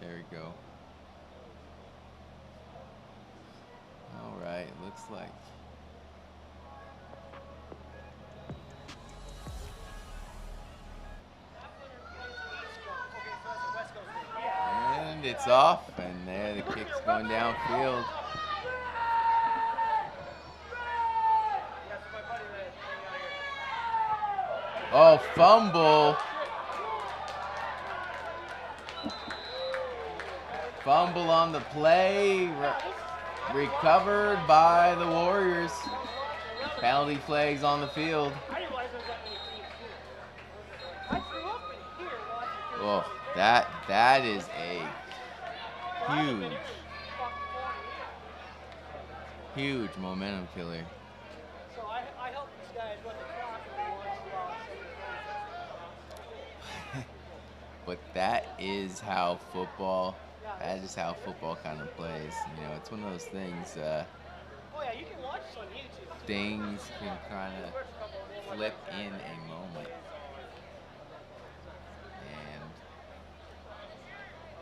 There we go. All right, looks like. And it's off, and there the kick's going downfield. Oh, fumble. Fumble on the play. Recovered by the Warriors. Penalty flags on the field. Oh, that is a huge momentum killer. So I help these guys run the clock every once in a while. But that is how football kind of plays. You know, it's one of those things. Oh yeah, you can watch this on YouTube too. Things can kind of flip in a moment. And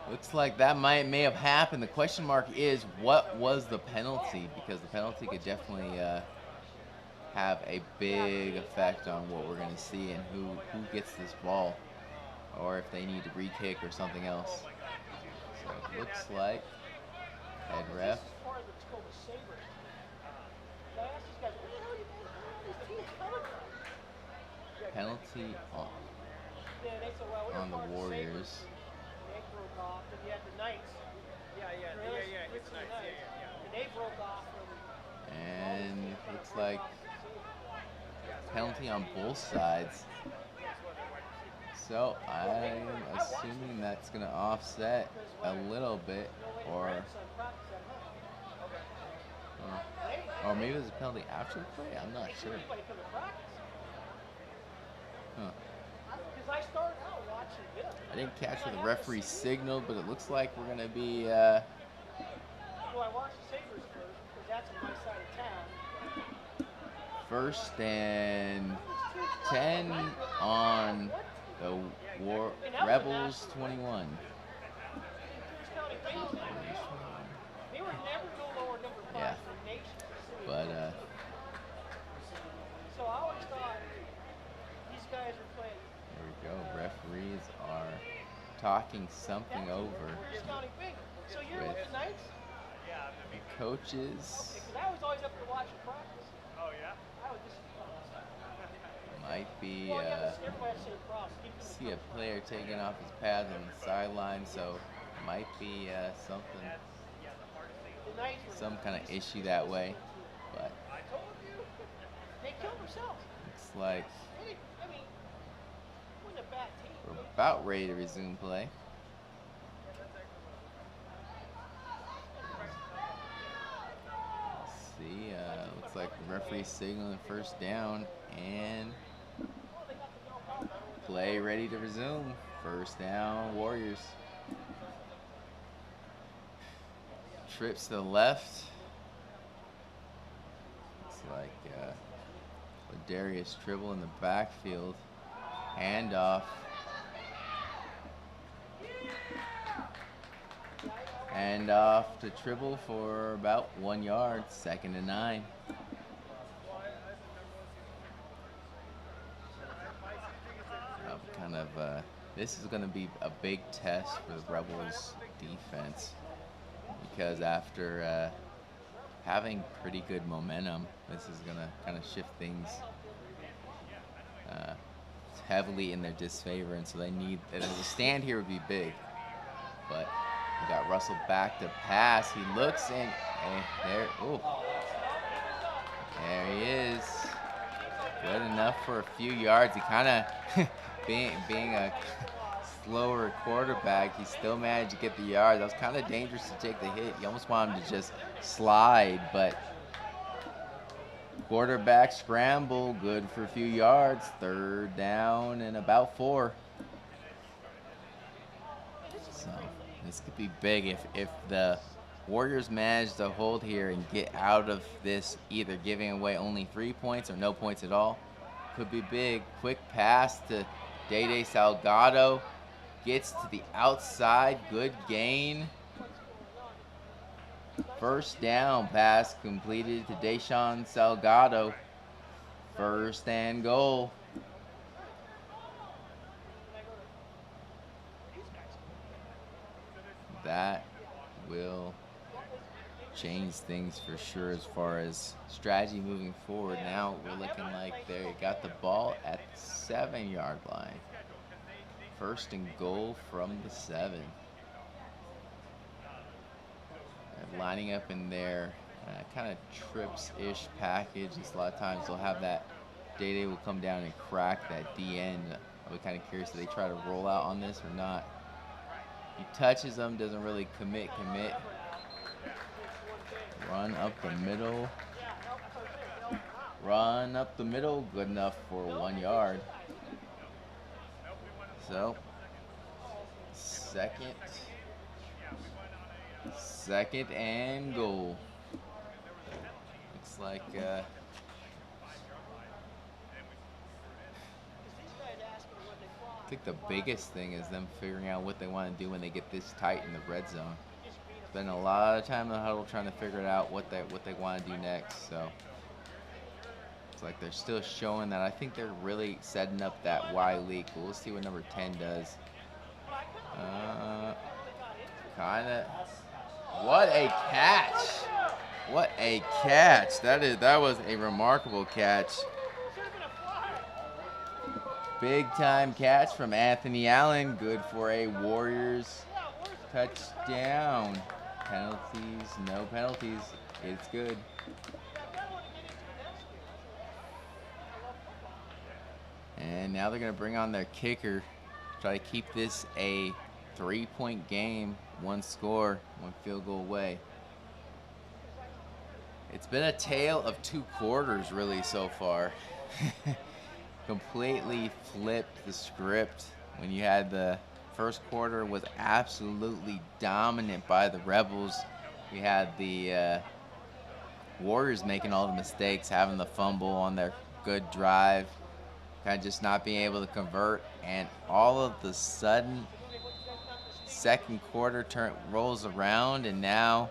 looks like that may have happened. The question mark is, what was the penalty? Because the penalty could definitely have a big effect on what we're going to see and who gets this ball, or if they need to re-kick or something else. So it looks like head ref. Penalty on the Warriors. And looks like penalty on both sides. So I'm assuming that's going to offset a little bit, or maybe there's a penalty after the play. I'm not sure. Huh. I didn't catch what the referee signaled, but it looks like we're going to be first and 10 on the Rebels 21. Yeah. But so I always thought these guys are playing. There we go. Referees are talking something over So you're with the Knights? the coaches. Okay, because I was always up there watching practice. Oh yeah? I would just might be see a player taking off his pads on the sideline, so might be some kind of issue that way. But they killed themselves. Looks like I mean, wasn't a bad team. we're about ready to resume play. Let's see, looks like the referee signaling first down, and play ready to resume. First down, Warriors. Trips to the left. Looks like Darius Tribble in the backfield. Handoff. Handoff to Tribble for about 1 yard. 2nd and 9. This is going to be a big test for the Rebels defense, because after having pretty good momentum, this is going to kind of shift things heavily in their disfavor, and so they need a stand here would be big. But we got Russell back to pass. He looks in, and there he is. Good enough for a few yards. He kind of being a slower quarterback, he still managed to get the yards. That was kind of dangerous to take the hit. You almost want him to just slide, but quarterback scramble, good for a few yards. 3rd down and about 4. So this could be big if the Warriors manage to hold here and get out of this, either giving away only 3 points or no points at all. Could be big. Quick pass to Day Salgado. Gets to the outside. Good gain. First down. Pass completed to Deshaun Salgado. 1st and goal. That will change things for sure as far as strategy moving forward. Now we're looking like they got the ball at the 7-yard line. 1st and goal from the 7. lining up in their kind of trips-ish package. Just a lot of times they'll have that Day will come down and crack that D end. I'll be kind of curious if they try to roll out on this or not. He touches them, doesn't really commit. Run up the middle. Run up the middle. Good enough for 1 yard. So, second and goal. Looks like I think the biggest thing is them figuring out what they want to do when they get this tight in the red zone. Spend a lot of time in the huddle trying to figure it out what they want to do next. So it's like they're still showing that. I think they're really setting up that Y leak. But we'll see what number 10 does. What a catch! What a catch! That was a remarkable catch. Big time catch from Anthony Allen. Good for a Warriors touchdown. Penalties, no penalties. It's good. And now they're going to bring on their kicker. Try to keep this a 3-point game. 1 score, 1 field goal away. It's been a tale of 2 quarters really so far. Completely flipped the script when you had the first quarter was absolutely dominant by the Rebels. We had the Warriors making all the mistakes, having the fumble on their good drive, kind of just not being able to convert, and all of the sudden second quarter rolls around and now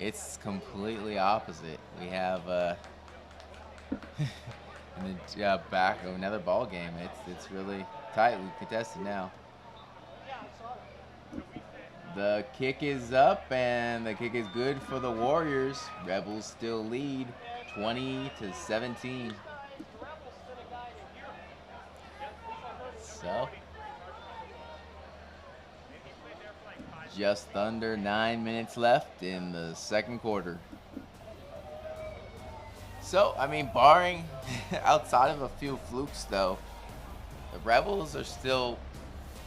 it's completely opposite. We have and then back another ball game. It's really tightly contested now. The kick is up and the kick is good for the Warriors. Rebels still lead 20-17. So just under 9 minutes left in the second quarter. So, I mean, barring outside of a few flukes, though, the Rebels are still,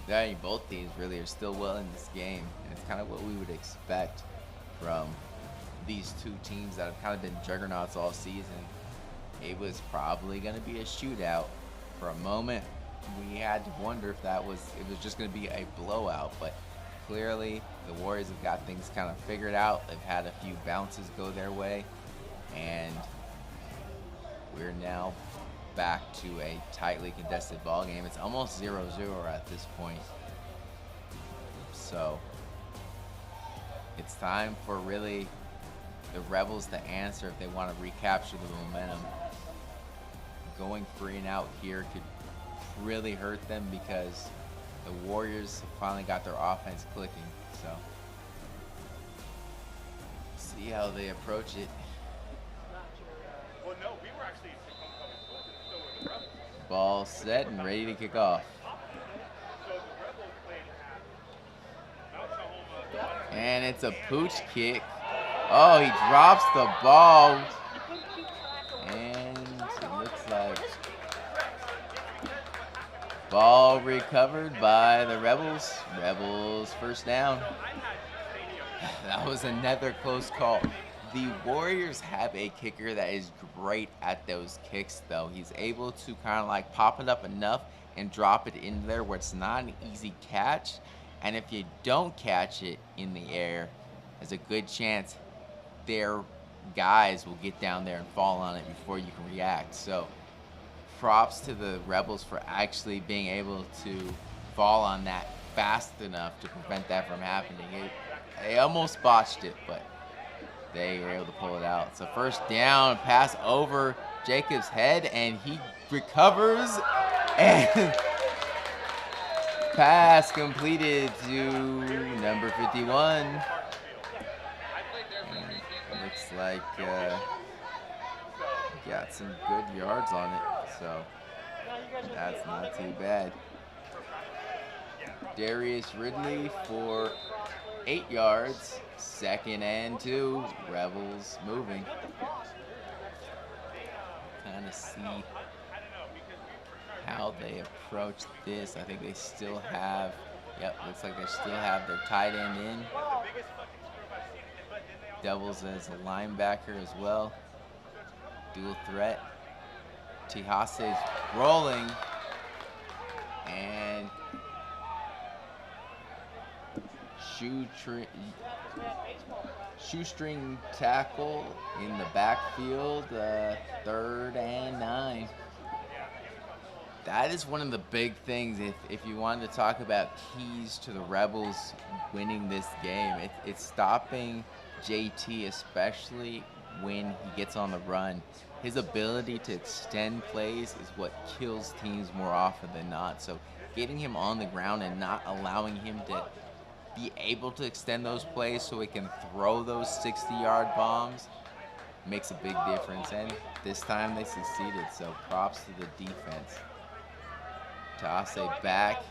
I mean, both teams really are still well in this game. And it's kind of what we would expect from these 2 teams that have kind of been juggernauts all season. It was probably going to be a shootout. For a moment, we had to wonder if it was just going to be a blowout. But clearly, the Warriors have got things kind of figured out. They've had a few bounces go their way. And we're now back to a tightly contested ball game. It's almost 0-0 at this point. So it's time for really the Rebels to answer if they want to recapture the momentum. Going 3 and out here could really hurt them because the Warriors have finally got their offense clicking. So see how they approach it. Well, no, we were actually so were the Rebels. Ball set and ready to kick off. So the Rebels played And it's a pooch kick. Oh, he drops the ball. And it looks like ball recovered by the Rebels. Rebels first down. That was another close call. The Warriors have a kicker that is great at those kicks, though. He's able to kind of like pop it up enough and drop it in there where it's not an easy catch. And if you don't catch it in the air, there's a good chance their guys will get down there and fall on it before you can react. So props to the Rebels for actually being able to fall on that fast enough to prevent that from happening. They almost botched it, but they were able to pull it out. So first down, pass over Jacob's head, and he recovers, and pass completed to number 51. And it looks like got some good yards on it, so that's not too bad. Darius Ridley for 8 yards. 2nd and 2. Rebels moving. Kind of see how they approach this. I think they still have, yep, looks like they still have their tight end in. Devils as a linebacker as well. Dual threat. Tihase's rolling. And shoestring tackle in the backfield. 3rd and 9. That is one of the big things. If you wanted to talk about keys to the Rebels winning this game, it's stopping JT, especially when he gets on the run. His ability to extend plays is what kills teams more often than not. So getting him on the ground and not allowing him to be able to extend those plays so he can throw those 60-yard bombs makes a big difference. And this time they succeeded, so props to the defense. Tahase back,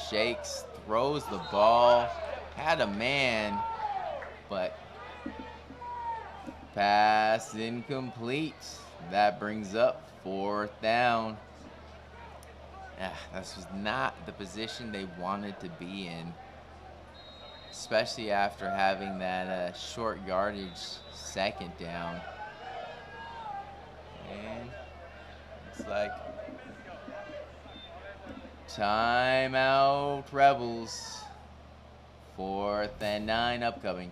shakes, throws the ball, had a man, but pass incomplete. That brings up 4th down. This was not the position they wanted to be in, especially after having that short yardage 2nd down. And it's like timeout, Rebels. 4th and 9 upcoming.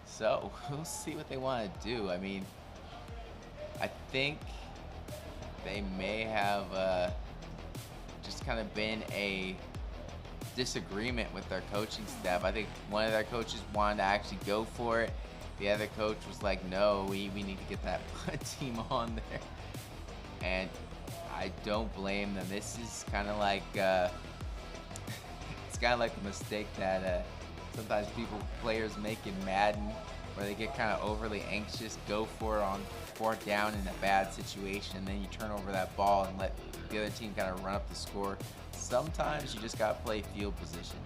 So we'll see what they want to do. I mean, I think they may have just kind of been a disagreement with their coaching staff. I think one of their coaches wanted to actually go for it. The other coach was like, no, we need to get that team on there. And I don't blame them. This is kind of like it's kind of like the mistake that sometimes players make in Madden, where they get kind of overly anxious, go for it on 4th down in a bad situation, and then you turn over that ball and let the other team kind of run up the score. Sometimes you just got to play field position.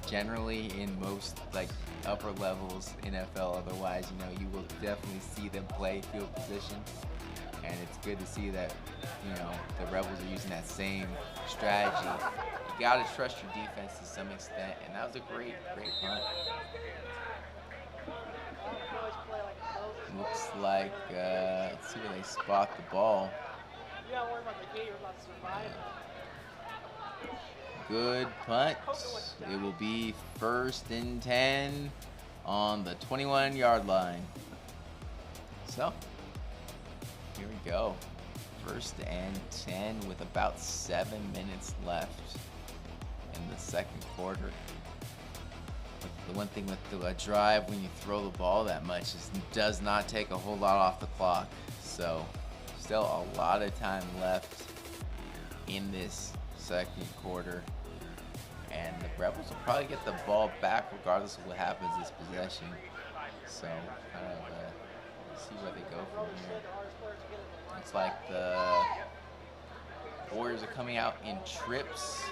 Generally, in most like upper levels NFL, otherwise, you will definitely see them play field position. And it's good to see that, the Rebels are using that same strategy. You got to trust your defense to some extent, and that was a great punt. Looks like, let's see where they spot the ball. Good punt. It will be 1st and 10 on the 21-yard line. So, here we go. 1st and 10 with about 7 minutes left in the 2nd quarter. But the one thing with the drive, when you throw the ball that much, is it does not take a whole lot off the clock. So still a lot of time left in this 2nd quarter. And the Rebels will probably get the ball back regardless of what happens this possession. So kind of see where they go from here. Looks like the Warriors are coming out in trips,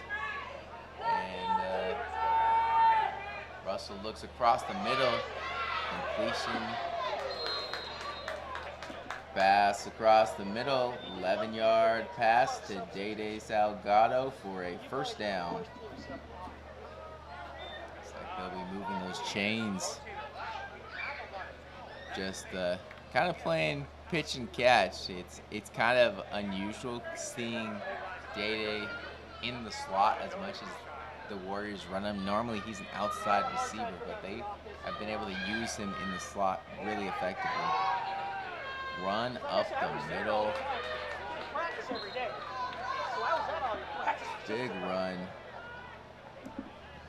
and Russell looks across the middle, completion, pass across the middle, 11-yard pass to Dede Salgado for a 1st down. Looks like they'll be moving those chains, just kind of playing pitch and catch. It's kind of unusual seeing Dede in the slot as much as the Warriors run him. Normally he's an outside receiver, but they have been able to use him in the slot really effectively. Run up the middle. Big run.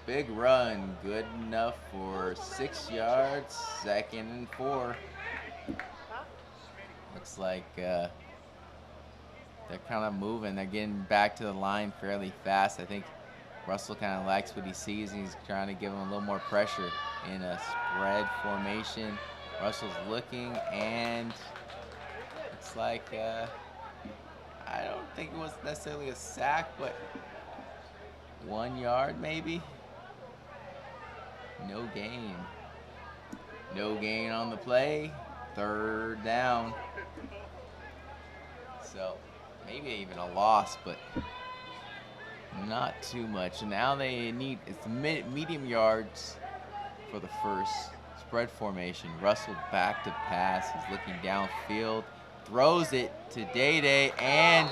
Big run. Good enough for 6 yards. 2nd and 4. Looks like they're kind of moving. They're getting back to the line fairly fast. I think Russell kind of likes what he sees, and he's trying to give him a little more pressure in a spread formation. Russell's looking, and it's like I don't think it was necessarily a sack, but 1 yard maybe. No gain. No gain on the play. 3rd down. So maybe even a loss, but not too much. Now they need, it's medium yards for the first. Spread formation. Russell back to pass. He's looking downfield. Throws it to Day-Day, and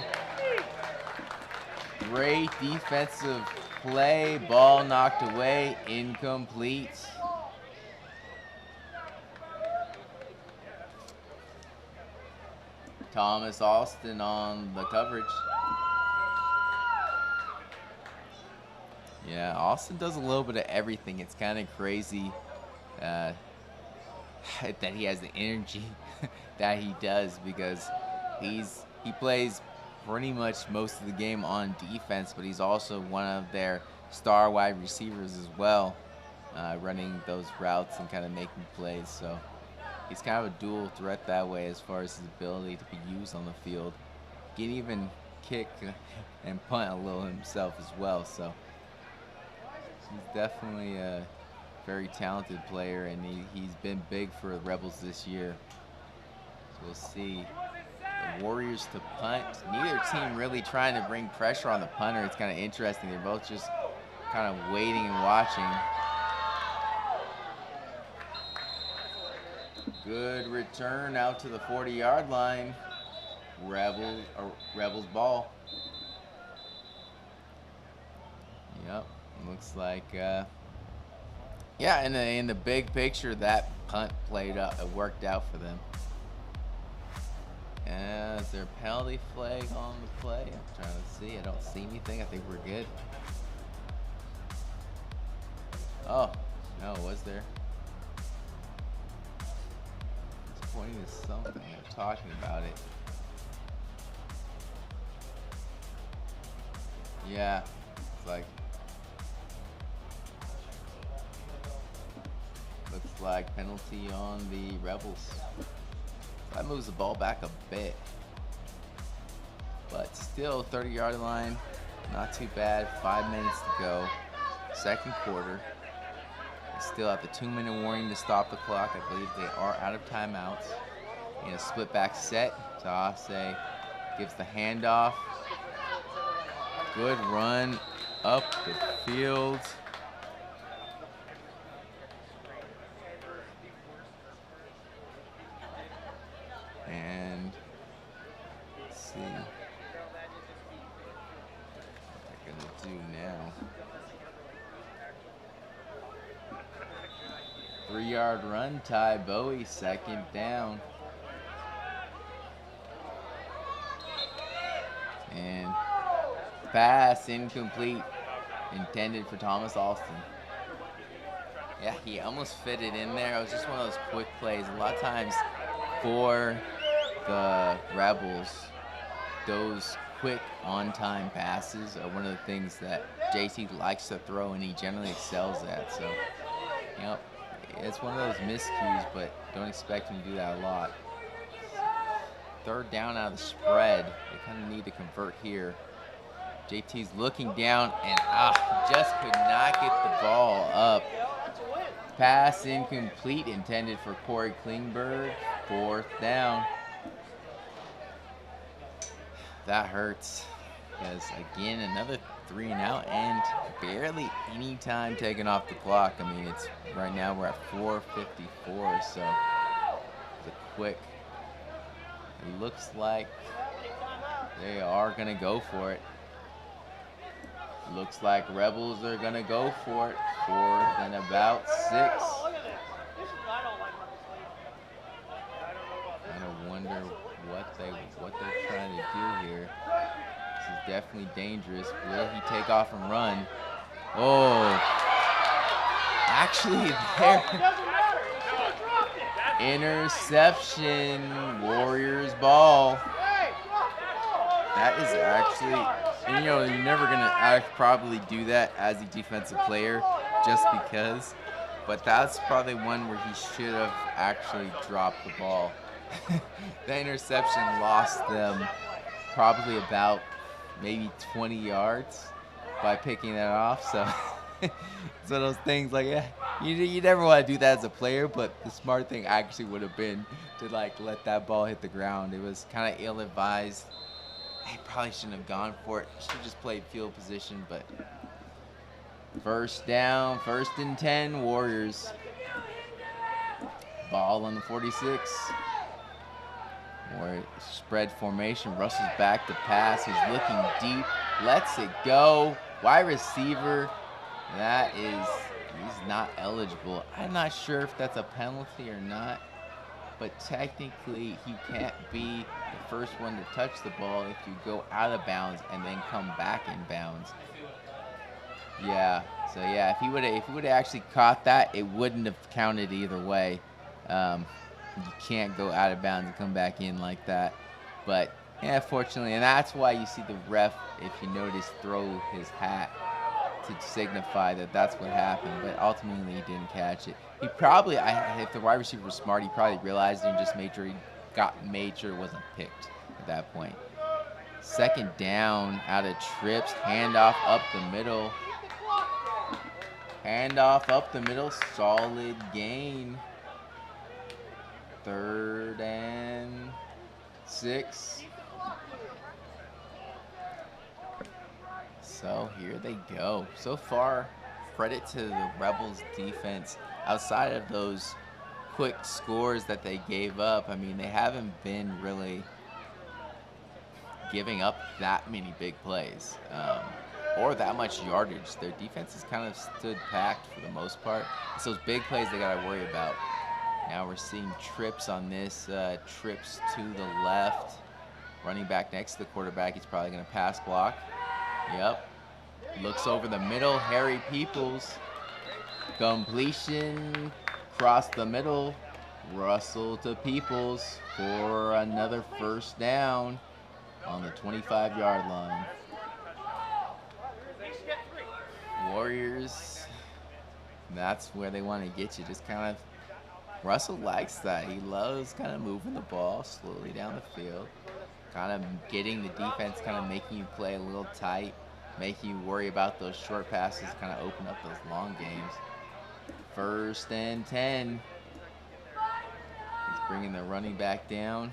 great defensive play. Ball knocked away. Incomplete. Thomas Austin on the coverage. Yeah, Austin does a little bit of everything. It's kind of crazy that he has the energy that he does, because he plays pretty much most of the game on defense, but he's also one of their star wide receivers as well, running those routes and kind of making plays. So he's kind of a dual threat that way as far as his ability to be used on the field. He can even kick and punt a little himself as well. So he's definitely a very talented player, and he's been big for the Rebels this year. So we'll see. The Warriors to punt. Neither team really trying to bring pressure on the punter. It's kind of interesting. They're both just kind of waiting and watching. Good return out to the 40-yard line. Rebels ball. Yep, looks like yeah, in the big picture, that punt worked out for them. Is there a penalty flag on the play? I'm trying to see. I don't see anything. I think we're good. Oh, no, was there? It's pointing to something. They're talking about it. Yeah, it's like, looks like penalty on the Rebels. That moves the ball back a bit, but still 30-yard line, not too bad. 5 minutes to go, second quarter. They still have the 2-minute warning to stop the clock. I believe they are out of timeouts. In a split back set, Taase gives the handoff. Good run up the field. And let's see what they're gonna do now. 3-yard run, Ty Bowie, 2nd down. And pass incomplete, intended for Thomas Austin. Yeah, he almost fit it in there. It was just one of those quick plays. A lot of times for the Rebels, those quick on-time passes are one of the things that JT likes to throw, and he generally excels at. So, you know, it's one of those miscues, but don't expect him to do that a lot. 3rd down out of the spread. They kind of need to convert here. JT's looking down and just could not get the ball up. Pass incomplete, intended for Corey Klingberg. 4th down. That hurts, because again, another 3 and out, and barely any time taken off the clock. I mean, it's right now we're at 4:54, so it's a quick. It looks like they are gonna go for it. Looks like Rebels are gonna go for it. 4th and about 6. I wonder what they're trying to do here. This is definitely dangerous. Will he take off and run? Oh, actually, there. Interception. Warriors ball. That is actually, you know, you're never gonna probably do that as a defensive player, just because. But that's probably one where he should have actually dropped the ball. The interception lost them probably about maybe 20 yards, by picking that off. So it's one of those things like, yeah, you never want to do that as a player, but the smart thing actually would have been to like let that ball hit the ground. It was kind of ill-advised. They probably shouldn't have gone for it. Should have just played field position, but first down, 1st and 10, Warriors. Ball on the 46. More spread formation. Russell's back to pass. He's looking deep. Lets it go. Wide receiver. He's not eligible. I'm not sure if that's a penalty or not, but technically he can't be the first one to touch the ball if you go out of bounds and then come back in bounds. Yeah. So yeah, if he would have actually caught that, it wouldn't have counted either way. You can't go out of bounds and come back in like that. But yeah, fortunately, and that's why you see the ref, if you notice, throw his hat to signify that that's what happened. But ultimately, he didn't catch it. He probably, if the wide receiver was smart, he probably realized it and just made sure it wasn't picked at that point. 2nd down, out of trips, handoff up the middle. Handoff up the middle, solid gain. 3rd and 6. So here they go. So far, credit to the Rebels defense. Outside of those quick scores that they gave up, I mean, they haven't been really giving up that many big plays or that much yardage. Their defense has kind of stood packed for the most part. It's those big plays they got to worry about. Now we're seeing trips on this, trips to the left. Running back next to the quarterback, he's probably going to pass block. Yep. Looks over the middle, Harry Peoples. Completion, cross the middle. Russell to Peoples for another 1st down on the 25-yard line. Warriors, that's where they want to get you. Just kind of, Russell likes that. He loves kind of moving the ball slowly down the field, kind of getting the defense, kind of making you play a little tight, making you worry about those short passes, kind of open up those long games. 1st and 10. He's bringing the running back down.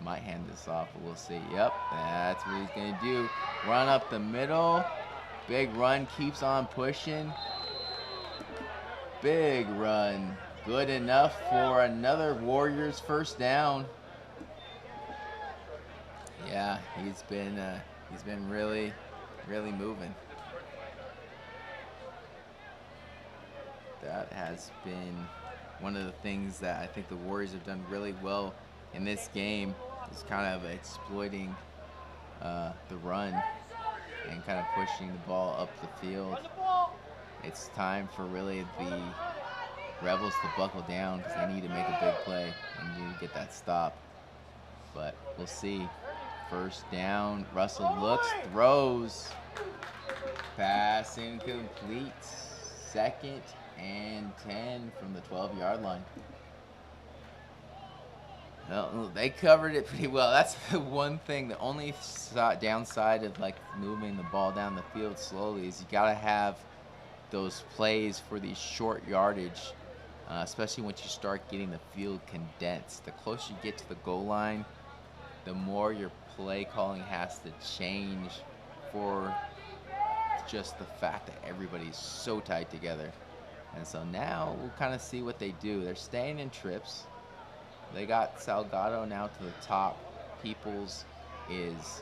Might hand this off, but we'll see. Yep, that's what he's going to do. Run up the middle. Big run, keeps on pushing. Big run. Good enough for another Warriors 1st down. Yeah, he's been really, really moving. That has been one of the things that I think the Warriors have done really well in this game, is kind of exploiting the run and kind of pushing the ball up the field. It's time for really the Rebels to buckle down because they need to make a big play and need to get that stop. But we'll see. 1st down. Russell looks, throws. Pass incomplete. 2nd and 10 from the 12-yard line. Well, they covered it pretty well. That's the one thing. The only downside of like moving the ball down the field slowly is you got to have those plays for these short yardage, especially once you start getting the field condensed. The closer you get to the goal line, the more your play calling has to change for just the fact that everybody's so tight together. And so now we'll kind of see what they do. They're staying in trips. They got Salgado now to the top. Peoples is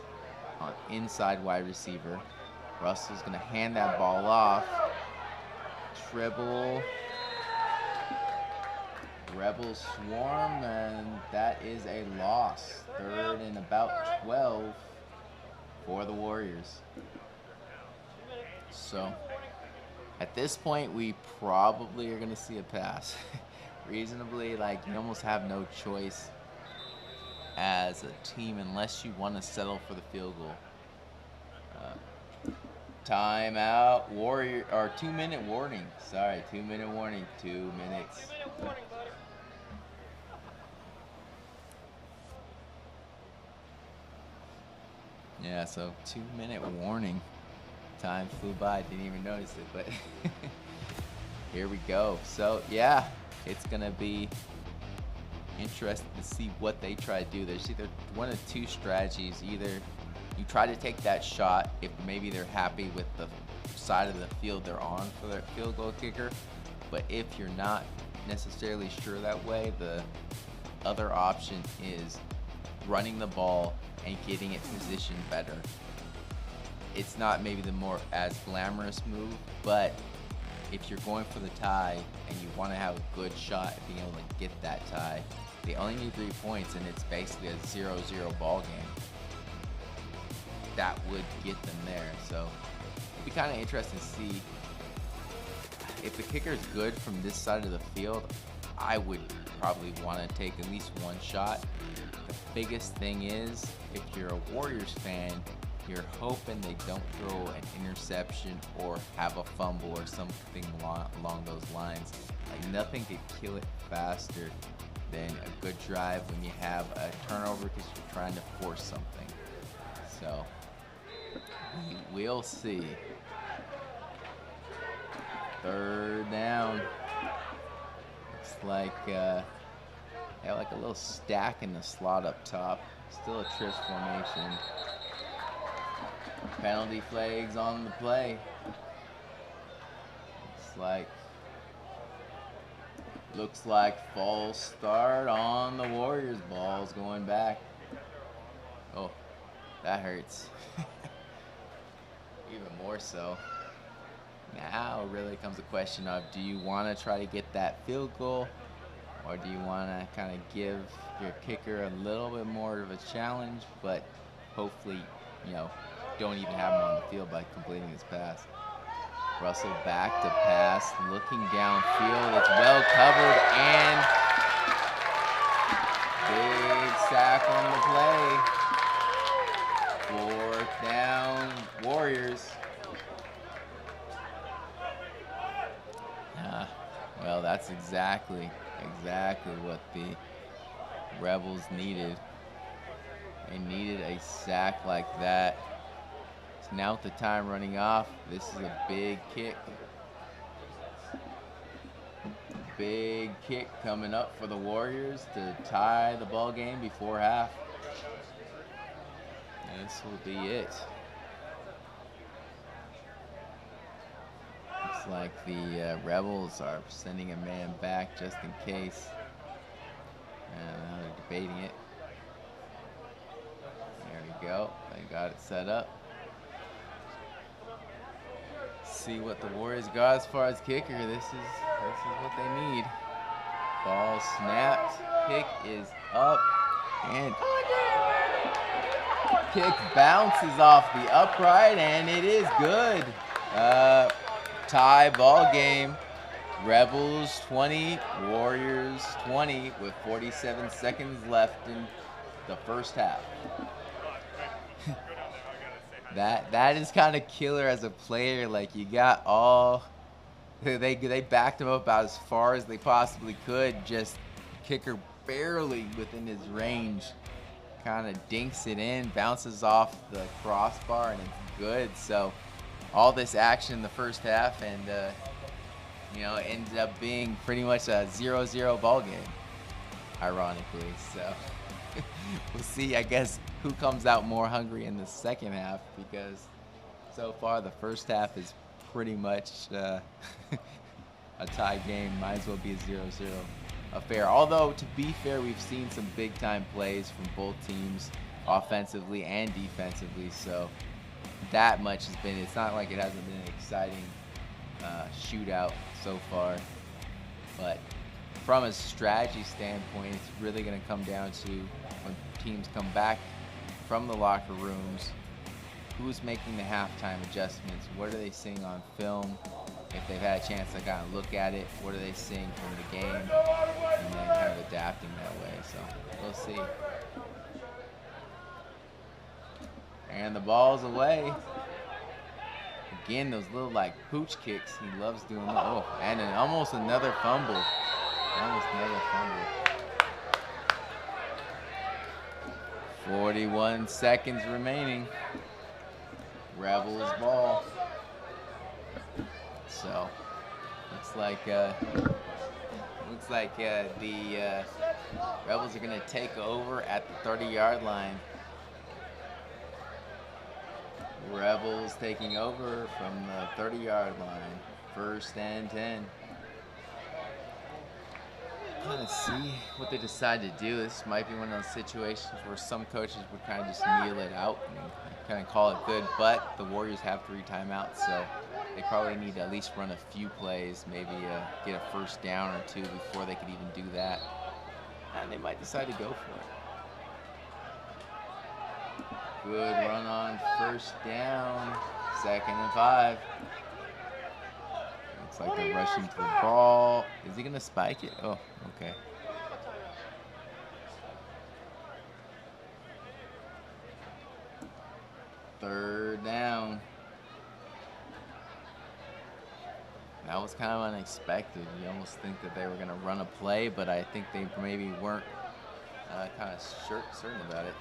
on inside wide receiver. Russell's going to hand that ball off. Dribble. Rebels swarm, and that is a loss. 3rd and about 12 for the Warriors. So at this point, we probably are going to see a pass. Reasonably, like, you almost have no choice as a team unless you want to settle for the field goal. Timeout, Warrior, or 2-minute warning. Sorry, 2-minute warning. 2 minutes. Yeah, so 2-minute warning. Time flew by, didn't even notice it, but here we go. So yeah, it's gonna be interesting to see what they try to do. There's either one of two strategies. Either you try to take that shot if maybe they're happy with the side of the field they're on for their field goal kicker, but if you're not necessarily sure that way, the other option is running the ball and getting it positioned better. It's not maybe the more as glamorous move, but if you're going for the tie and you want to have a good shot at being able to get that tie, they only need 3 points and it's basically a 0-0 ball game. That would get them there. So it'd be kind of interesting to see if the kicker is good from this side of the field. I would probably want to take at least one shot. The biggest thing is, if you're a Warriors fan, you're hoping they don't throw an interception or have a fumble or something along those lines. Like, nothing could kill it faster than a good drive when you have a turnover because you're trying to force something. So we will see. 3rd down. Looks like they have like a little stack in the slot up top. Still a trips formation. Penalty flags on the play. Looks like false start on the Warriors. Ball's going back. Oh, that hurts. Even more so. Now really comes the question of, do you want to try to get that field goal, or do you want to kind of give your kicker a little bit more of a challenge, but hopefully, don't even have him on the field by completing his pass. Russell back to pass, looking downfield. It's well covered, and big sack on the play. 4th down, Warriors. Well, that's exactly what the Rebels needed. They needed a sack like that. So now with the time running off, this is a big kick. Big kick coming up for the Warriors to tie the ball game before half. This will be it. Looks like the Rebels are sending a man back just in case. And now they're debating it. There we go. They got it set up. See what the Warriors got as far as kicker. This is what they need. Ball snapped. Kick is up. And kick bounces off the upright, and it is good. Tie ball game. Rebels 20, Warriors 20 with 47 seconds left in the first half. That is kind of killer as a player. Like, you got all they backed him up about as far as they possibly could. Just kicker barely within his range. Kind of dinks it in, bounces off the crossbar, and it's good. So all this action in the first half, and ended up being pretty much a 0-0 ball game, ironically. So we'll see, I guess, who comes out more hungry in the second half, because so far the first half is pretty much a tie game. Might as well be a 0-0 affair. Although, to be fair, we've seen some big-time plays from both teams, offensively and defensively. So that much has been, it's not like it hasn't been an exciting shootout so far. But from a strategy standpoint, it's really going to come down to, when teams come back from the locker rooms, who's making the halftime adjustments, what are they seeing on film, if they've had a chance to kind of look at it, what are they seeing from the game, and then kind of adapting that way. So we'll see. And the ball's away. Again, those little like pooch kicks, he loves doing that. Oh, and then almost another fumble. Almost another fumble. 41 seconds remaining. Rebels ball. So looks like the Rebels are gonna take over at the 30-yard line. Rebels taking over from the 30-yard line. 1st and 10. Kind of see what they decide to do. This might be one of those situations where some coaches would kind of just kneel it out and kind of call it good, but the Warriors have 3 timeouts, so they probably need to at least run a few plays, maybe get a 1st down or 2 before they could even do that. And they might decide to go for it. Good run on 1st down, 2nd and 5. Looks like they're rushing to the ball. Is he gonna spike it? Oh, okay. Third down. That was kind of unexpected. You almost think that they were gonna run a play, but I think they maybe weren't kind of certain about it.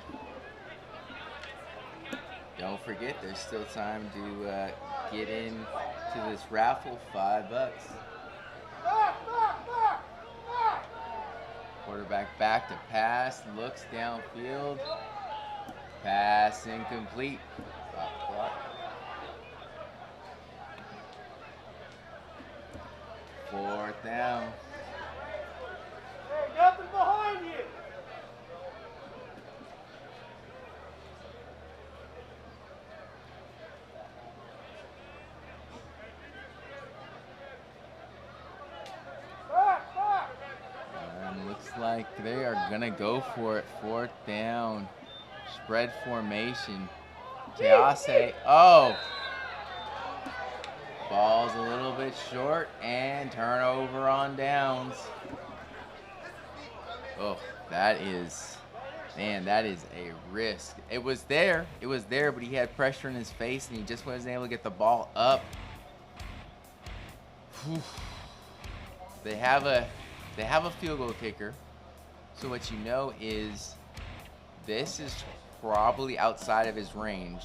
Don't forget, there's still time to get in to this raffle. $5. Quarterback back to pass, looks downfield. Pass incomplete. Stop clock. 4th down. Hey, nothing behind you. And looks like they are gonna go for it. 4th down. Spread formation. Tease. Oh! Ball's a little bit short and turnover on downs. Oh, that is a risk. It was there, but he had pressure in his face and he just wasn't able to get the ball up. Whew. They have a field goal kicker. So what you know is this is probably outside of his range.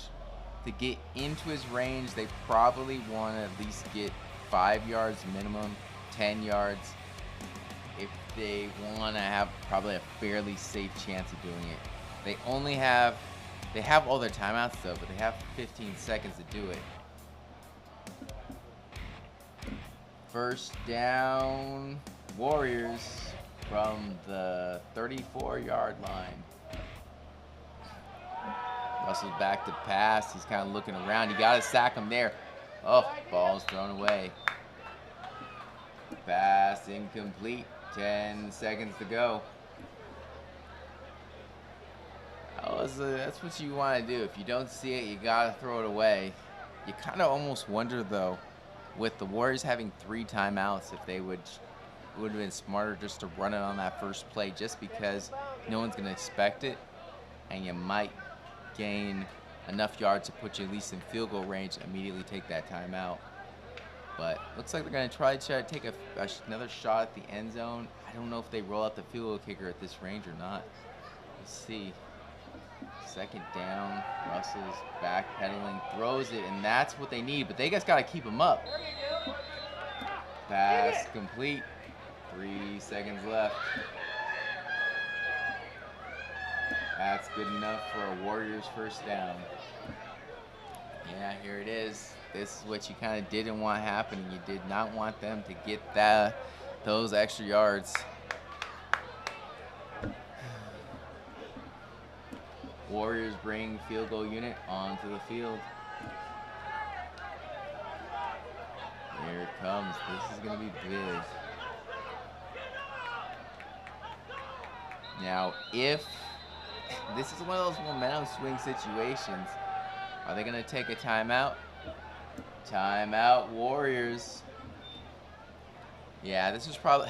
To get into his range, they probably want to at least get 5 yards minimum, 10 yards, if they want to have probably a fairly safe chance of doing it. They have all their timeouts though, but they have 15 seconds to do it. 1st down, Warriors from the 34-yard line. Russell's back to pass. He's kind of looking around. You got to sack him there. Oh, ball's thrown away. Pass incomplete. 10 seconds to go. That's what you want to do. If you don't see it, you got to throw it away. You kind of almost wonder, though, with the Warriors having 3 timeouts, if they would have been smarter just to run it on that first play, just because no one's going to expect it, and you might gain enough yards to put you at least in field goal range, immediately take that timeout. But looks like they're going to try to take another shot at the end zone. I don't know if they roll out the field goal kicker at this range or not. Let's see. 2nd down, Russell's backpedaling, throws it, and that's what they need. But they just got to keep him up. Pass complete. 3 seconds left. That's good enough for a Warriors 1st down. Yeah, here it is. This is what you kind of didn't want happening. You did not want them to get those extra yards. Warriors bring field goal unit onto the field. Here it comes. This is going to be big. Now, if this is one of those momentum swing situations, are they going to take a timeout? Timeout, Warriors. Yeah, this is probably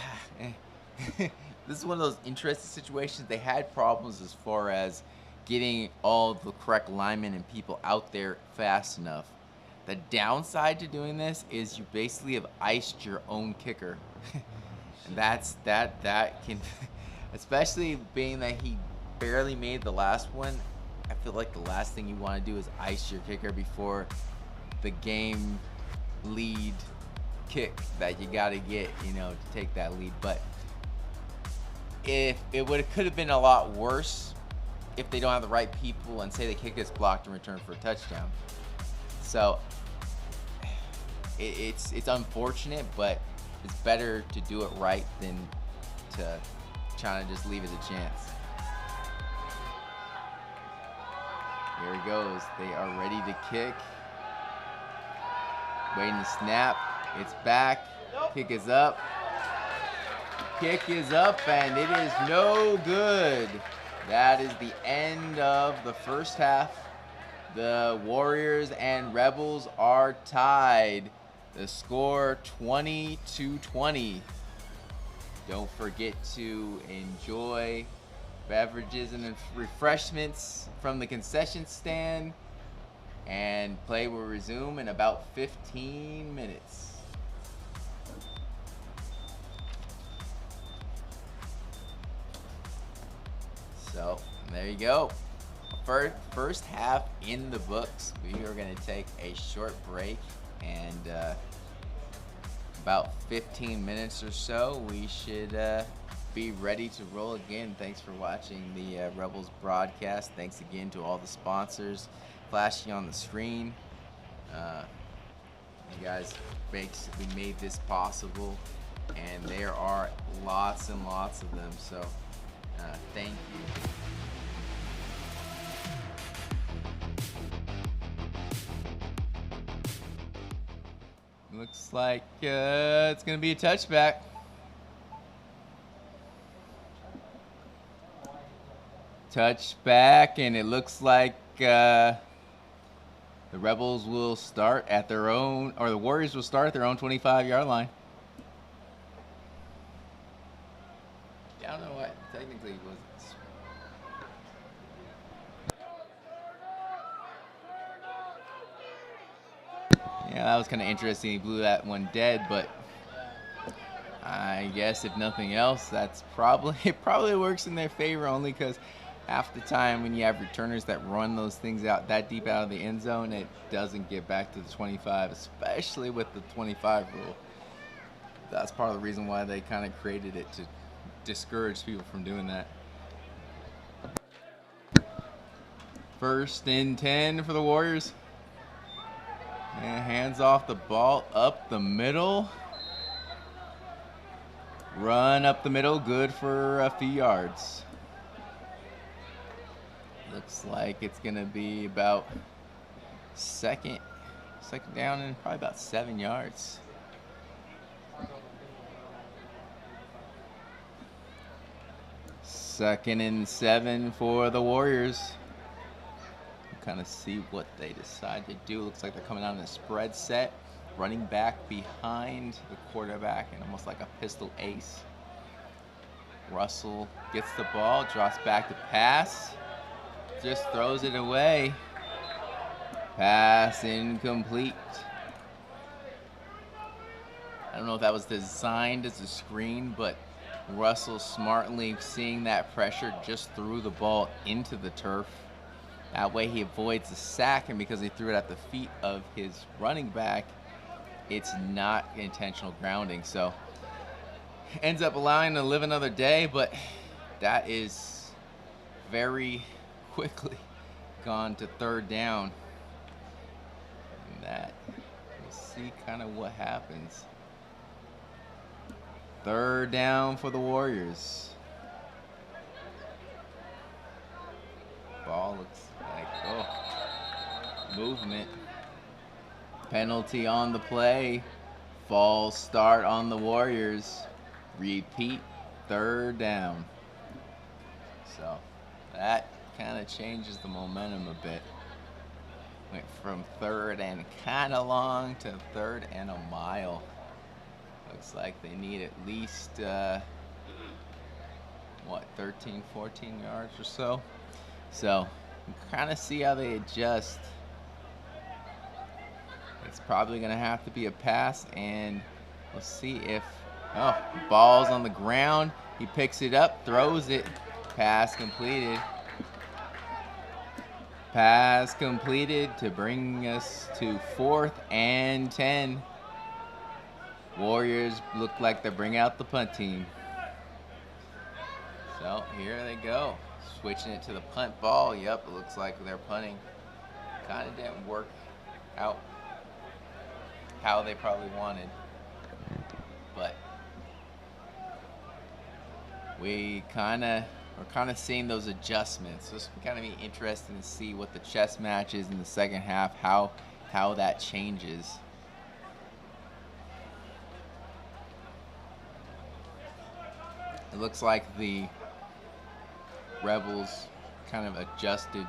this is one of those interesting situations. They had problems as far as getting all the correct linemen and people out there fast enough. The downside to doing this is you basically have iced your own kicker. And that can, especially being that he barely made the last one, I feel like the last thing you want to do is ice your kicker before the game lead kick that you got to get, you know, to take that lead. But if it could have been a lot worse if they don't have the right people and say the kick is blocked and returned for a touchdown. So it's unfortunate, but it's better to do it right than to try to just leave it a chance. Here he goes. They are ready to kick. Waiting to snap. It's back. Kick is up. Kick is up, and it is no good. That is the end of the first half. The Warriors and Rebels are tied. The score 20-20. Don't forget to enjoy beverages and refreshments from the concession stand, and play will resume in about 15 minutes. So there you go. First half in the books. We are going to take a short break, and about 15 minutes or so we should be ready to roll again. Thanks for watching the Rebels broadcast. Thanks again to all the sponsors flashing on the screen. You guys basically made this possible, and there are lots and lots of them, so thank you. Looks like it's going to be a touchback. Touchback, and it looks like the Rebels will start at their own, or the Warriors will start at their own 25-yard line. Yeah, I don't know what technically was. Yeah, that was kind of interesting. He blew that one dead, but I guess if nothing else, it probably works in their favor, only because half the time when you have returners that run those things out that deep out of the end zone, it doesn't get back to the 25, especially with the 25 rule. That's part of the reason why they kind of created it, to discourage people from doing that. 1st and 10 for the Warriors. And hands off the ball up the middle. Run up the middle, good for a few yards. Looks like it's gonna be about second down and probably about 7 yards. Second and 7 for the Warriors. Kind of see what they decide to do. Looks like they're coming out in a spread set, running back behind the quarterback, and almost like a pistol ace. Russell gets the ball, drops back to pass, just throws it away. Pass incomplete. I don't know if that was designed as a screen, but Russell smartly seeing that pressure just threw the ball into the turf. That way he avoids the sack, and because he threw it at the feet of his running back, it's not intentional grounding. So ends up allowing him to live another day, but that is very quickly gone to 3rd down. And that, we'll see kind of what happens. 3rd down for the Warriors. Ball looks like, movement. Penalty on the play. False start on the Warriors. Repeat, 3rd down. So that kind of changes the momentum a bit. Went from 3rd and kind of long to 3rd and a mile. Looks like they need at least, 13, 14 yards or so. So, kind of see how they adjust. It's probably going to have to be a pass, and we'll see if, ball's on the ground. He picks it up, throws it. Pass completed. Pass completed to bring us to 4th and 10. Warriors look like they're bringing out the punt team. So here they go. Switching it to the punt ball. Yep, it looks like they're punting. Kind of didn't work out how they probably wanted. But we're kind of seeing those adjustments. So it's going to be interesting to see what the chess match is in the second half, how that changes. It looks like the Rebels kind of adjusted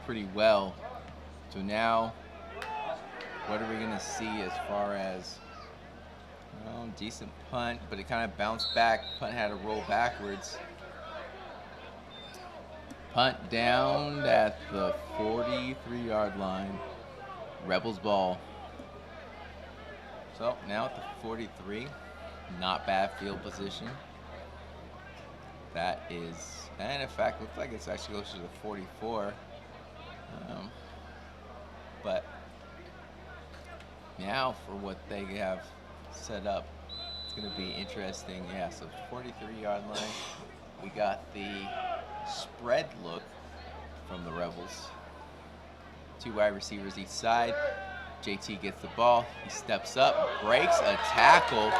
pretty well. So now, what are we going to see as far as, well, decent punt, but it kind of bounced back. Punt had to roll backwards. Punt down at the 43-yard line. Rebels ball. So now at the 43, not bad field position. That is, and in fact, looks like it's actually closer to the 44. But now for what they have set up, it's going to be interesting. Yeah, so 43-yard line. We got the spread look from the Rebels. 2 wide receivers each side. JT gets the ball. He steps up, breaks a tackle.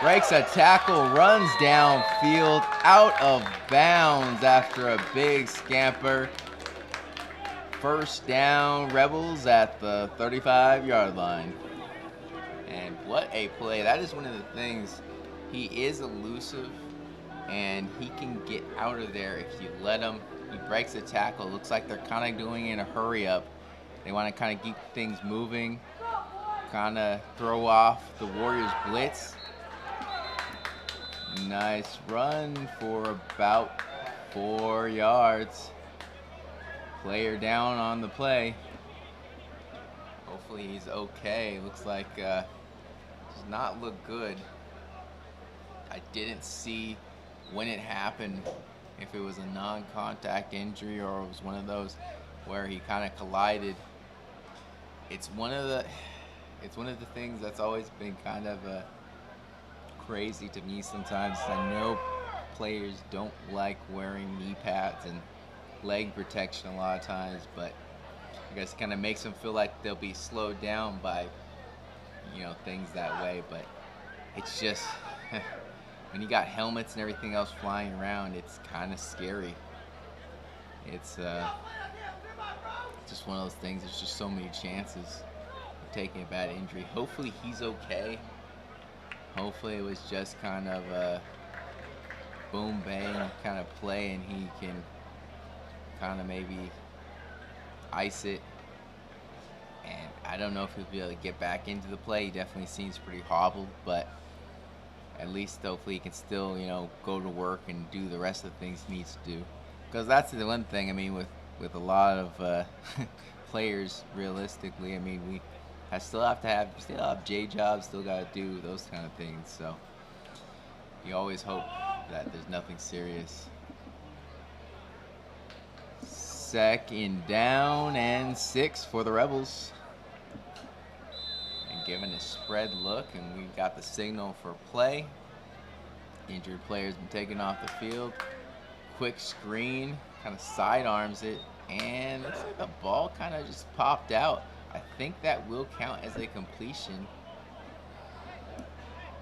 Runs downfield, out of bounds after a big scamper. First down, Rebels at the 35-yard line. And what a play. That is one of the things. He is elusive, and he can get out of there if you let him. He breaks a tackle. Looks like they're kind of doing it in a hurry up. They want to kind of keep things moving, kind of throw off the Warriors blitz. Nice run for about 4 yards. Player down on the play. Hopefully he's okay. Looks like does not look good. I didn't see when it happened, if it was a non-contact injury or it was one of those where he kind of collided. It's one of the things that's always been kind of crazy to me sometimes. I know players don't like wearing knee pads and leg protection a lot of times, but I guess it kind of makes them feel like they'll be slowed down by, things that way. But it's just when you got helmets and everything else flying around, it's kind of scary. It's just one of those things. There's just so many chances of taking a bad injury. Hopefully he's okay. Hopefully it was just kind of a boom bang kind of play, and he can kind of maybe ice it. And I don't know if he'll be able to get back into the play. He definitely seems pretty hobbled, but at least hopefully he can still, go to work and do the rest of the things he needs to do. Because that's the one thing, with a lot of players, realistically, we still have J jobs, still got to do those kind of things. So you always hope that there's nothing serious. 2nd down and 6 for the Rebels. And given a spread look, and we've got the signal for play. Injured player's been taken off the field. Quick screen, kind of sidearms it, and looks like the ball kind of just popped out. I think that will count as a completion.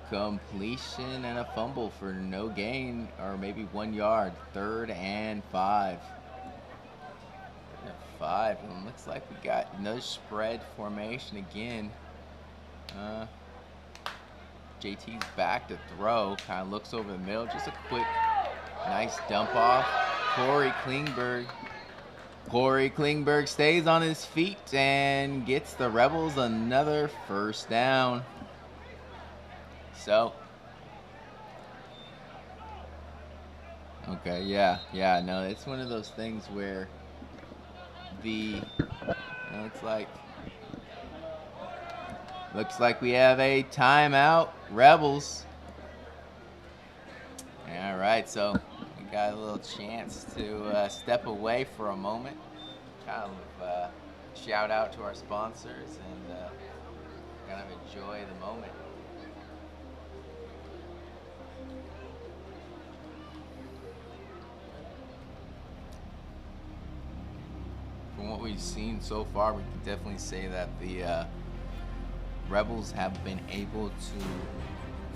Completion and a fumble for no gain, or maybe 1 yard. 3rd and 5. 5, and looks like we got another spread formation again. JT's back to throw, kind of looks over the middle, just a quick, nice dump off. Corey Klingberg stays on his feet and gets the Rebels another 1st down. So, okay, yeah, no, it's one of those things where looks like we have a timeout, Rebels. All right, so we got a little chance to step away for a moment, kind of shout out to our sponsors and kind of enjoy the moment. we've seen so far, we can definitely say that the Rebels have been able to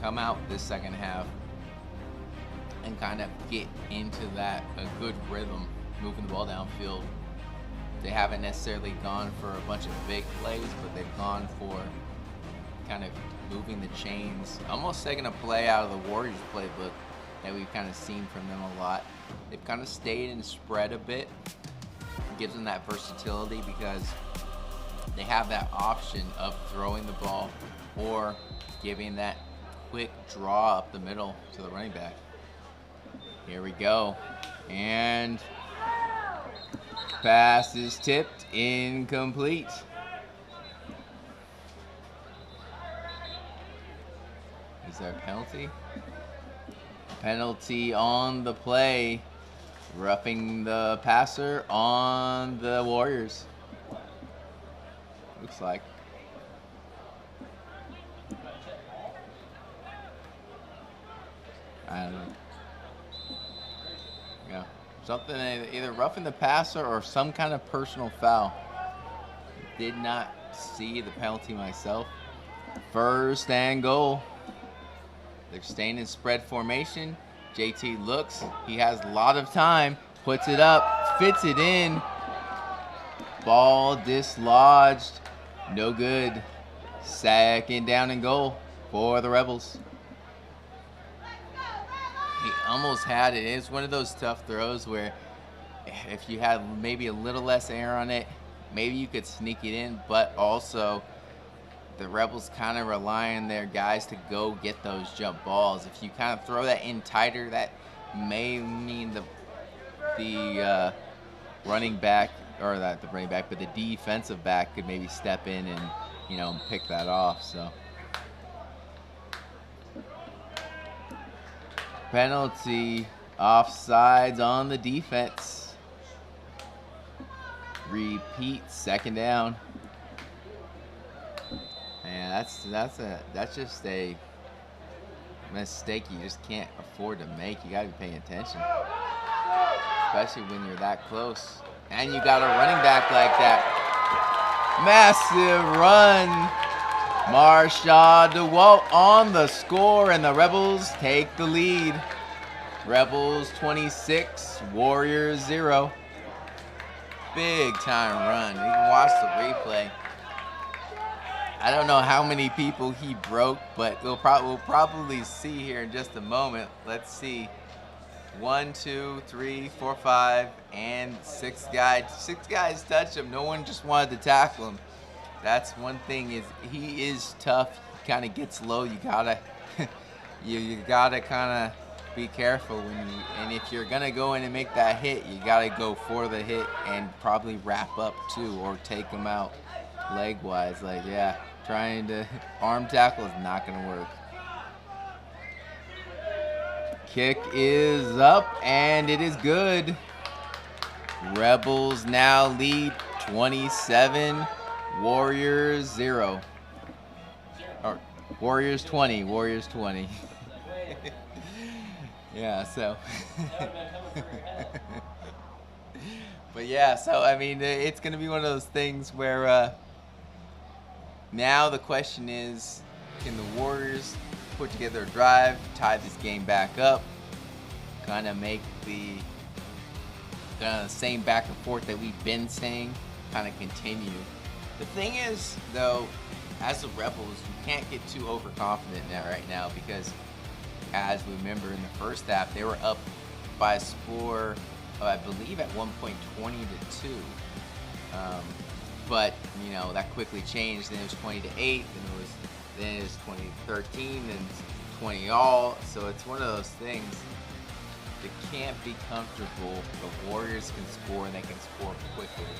come out this second half and kind of get into that a good rhythm, moving the ball downfield. They haven't necessarily gone for a bunch of big plays, but they've gone for kind of moving the chains, almost taking a play out of the Warriors playbook that we've kind of seen from them a lot. They've kind of stayed and spread a bit. It gives them that versatility because they have that option of throwing the ball or giving that quick draw up the middle to the running back. Here we go. And pass is tipped, incomplete. Is there a penalty? Penalty on the play. Roughing the passer on the Warriors. Looks like. I don't know. Yeah. Something, either roughing the passer or some kind of personal foul. Did not see the penalty myself. First and goal. They're staying in spread formation. JT looks. He has a lot of time. Puts it up. Fits it in. Ball dislodged. No good. Second down and goal for the Rebels. He almost had it. It's one of those tough throws where if you had maybe a little less air on it, maybe you could sneak it in, but also the Rebels kind of rely on their guys to go get those jump balls. If you kind of throw that in tighter, that may mean the running back, or not the running back, but the defensive back could maybe step in and, you know, pick that off. So penalty, offsides on the defense. Repeat, second down. And that's just a mistake you just can't afford to make. You gotta be paying attention, especially when you're that close. And you got a running back like that. Massive run. Marshall DeWalt on the score, and the Rebels take the lead. Rebels 26, Warriors 0. Big time run. You can watch the replay. I don't know how many people he broke, but we'll probably see here in just a moment. Let's see. 1, 2, 3, 4, 5, and 6 guys. 6 guys touched him. No one just wanted to tackle him. That's one thing, is he is tough. He kind of gets low. You gotta you gotta kind of be careful and if you're gonna go in and make that hit, you gotta go for the hit and probably wrap up too, or take him out leg wise. Like, yeah, trying to arm tackle is not gonna work. Kick is up and it is good. Rebels now lead 27, Warriors 0. Or Warriors 20, Warriors 20. Yeah, so. But yeah, so I mean, it's going to be one of those things where now the question is, can the Warriors put together a drive, tie this game back up, kind of make the same back and forth that we've been saying kind of continue. The thing is, though, as the Rebels, you can't get too overconfident right now, because as we remember in the first half, they were up by a score of, I believe, at one point 20-2. But you know, that quickly changed. Then it was 20-8. Then it was 20-13. Then 20-all. So it's one of those things. They can't be comfortable. The Warriors can score, and they can score quickly.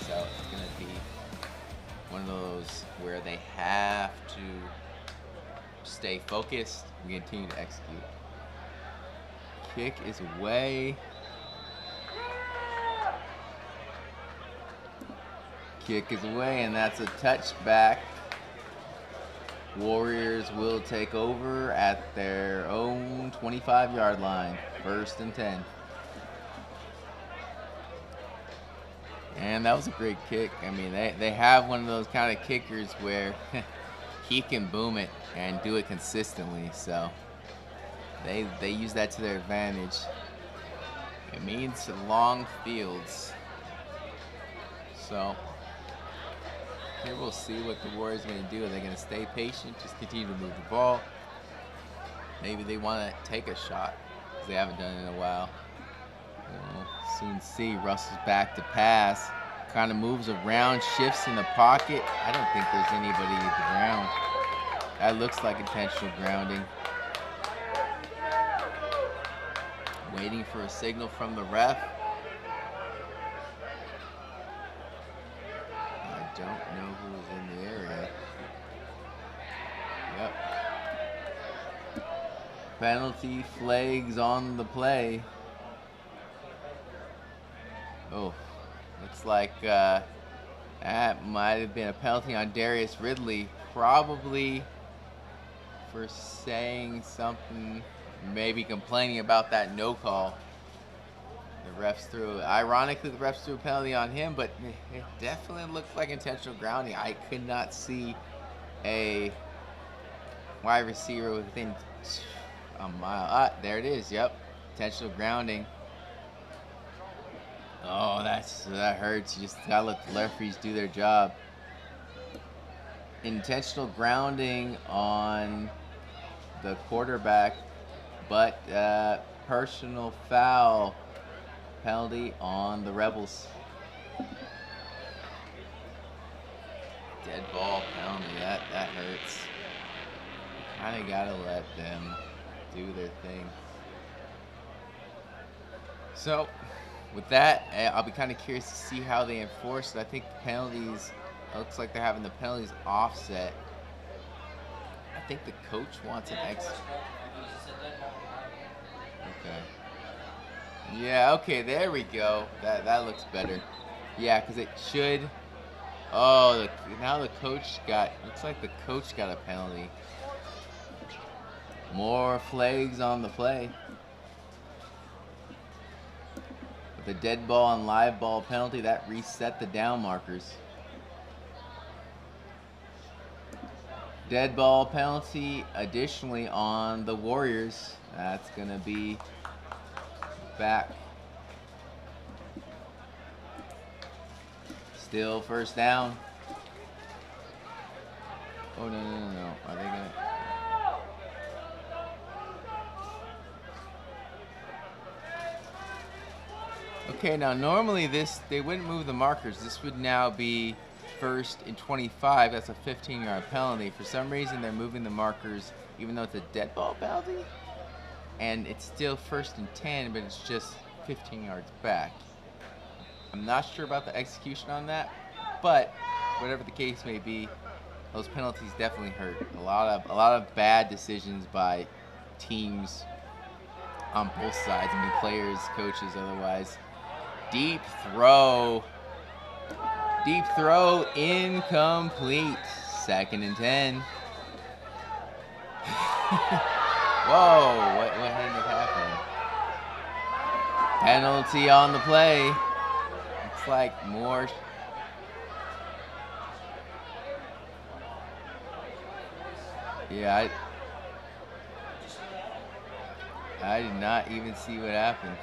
So it's going to be one of those where they have to stay focused and continue to execute. Kick is away. Kick is away, and that's a touchback. Warriors will take over at their own 25-yard line. 1st and 10. And that was a great kick. I mean, they have one of those kind of kickers where he can boom it and do it consistently. So they use that to their advantage. It means long fields. So here we'll see what the Warriors are going to do. Are they going to stay patient, just continue to move the ball? Maybe they want to take a shot because they haven't done it in a while. We'll soon see. Russell's back to pass. Kind of moves around, shifts in the pocket. I don't think there's anybody at the ground. That looks like intentional grounding. Waiting for a signal from the ref. I don't know who was in the area. Yep. Penalty flags on the play. Oh, looks like that might have been a penalty on Darius Ridley, probably for saying something, maybe complaining about that no call. The refs threw, ironically, the refs threw a penalty on him, but it definitely looked like intentional grounding. I could not see a wide receiver within a mile. Ah, there it is. Yep, intentional grounding. Oh, that hurts. You just gotta let the referees do their job. Intentional grounding on the quarterback, but personal foul penalty on the Rebels. Dead ball penalty. That hurts. Kind of gotta let them do their thing. So with that, I'll be kind of curious to see how they enforce it. I think the penalties, it looks like they're having the penalties offset. I think the coach wants an extra. Okay. Yeah, okay, there we go. That looks better. Yeah, because it should. Oh, now the coach got, looks like the coach got a penalty. More flags on the play. The dead ball and live ball penalty, that reset the down markers. Dead ball penalty additionally on the Warriors. That's going to be back. Still first down. Oh, no. Are they going to? Okay, now normally they wouldn't move the markers. This would now be first and 25. That's a 15-yard penalty. For some reason, they're moving the markers, even though it's a dead ball penalty. And it's still first and 10, but it's just 15 yards back. I'm not sure about the execution on that, but whatever the case may be, those penalties definitely hurt. A lot of bad decisions by teams on both sides. I mean, players, coaches, otherwise. Deep throw, incomplete. 2nd and 10. Whoa, what ended up happening? Penalty on the play. Looks like more. Yeah, I did not even see what happened.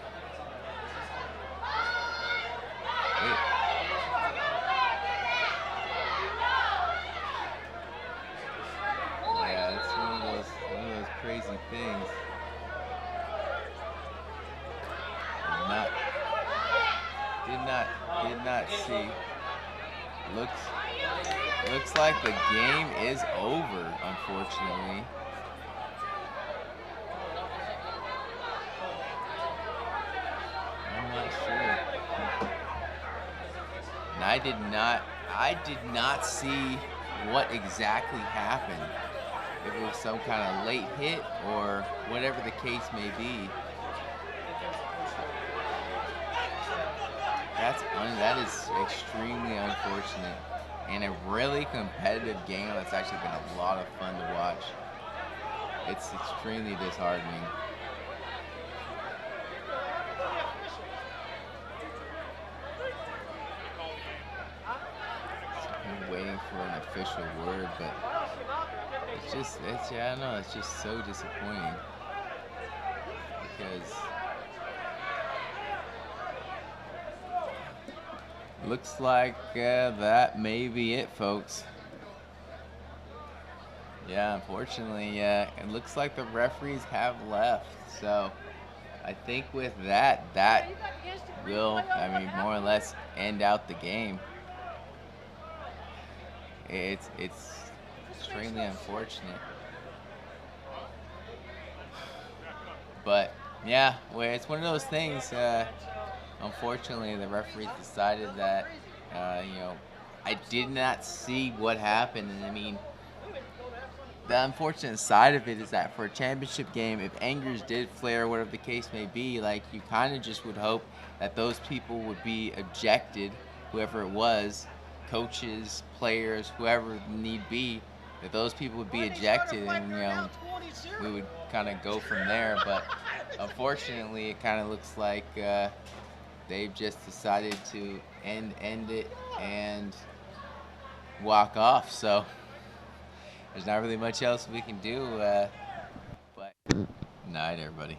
Yeah, it's one of those crazy things. Did not see. Looks like the game is over, unfortunately. I'm not sure. And I did not see what exactly happened. If it was some kind of late hit or whatever the case may be. That is extremely unfortunate. And a really competitive game that's actually been a lot of fun to watch. It's extremely disheartening. Call I'm waiting for an official word, but yeah, I don't know, it's just so disappointing because looks like that may be it, folks. Yeah, unfortunately, it looks like the referees have left. So I think with that will, I mean, more or less end out the game. It's extremely unfortunate. But yeah, well, it's one of those things. Unfortunately, the referees decided that, I did not see what happened. And I mean, the unfortunate side of it is that for a championship game, if angers did flare, whatever the case may be, like, you kind of just would hope that those people would be ejected, whoever it was, coaches, players, whoever need be, that those people would be ejected, and we would kind of go from there. But unfortunately, it kind of looks like they've just decided to end it and walk off. So there's not really much else we can do. But night, everybody.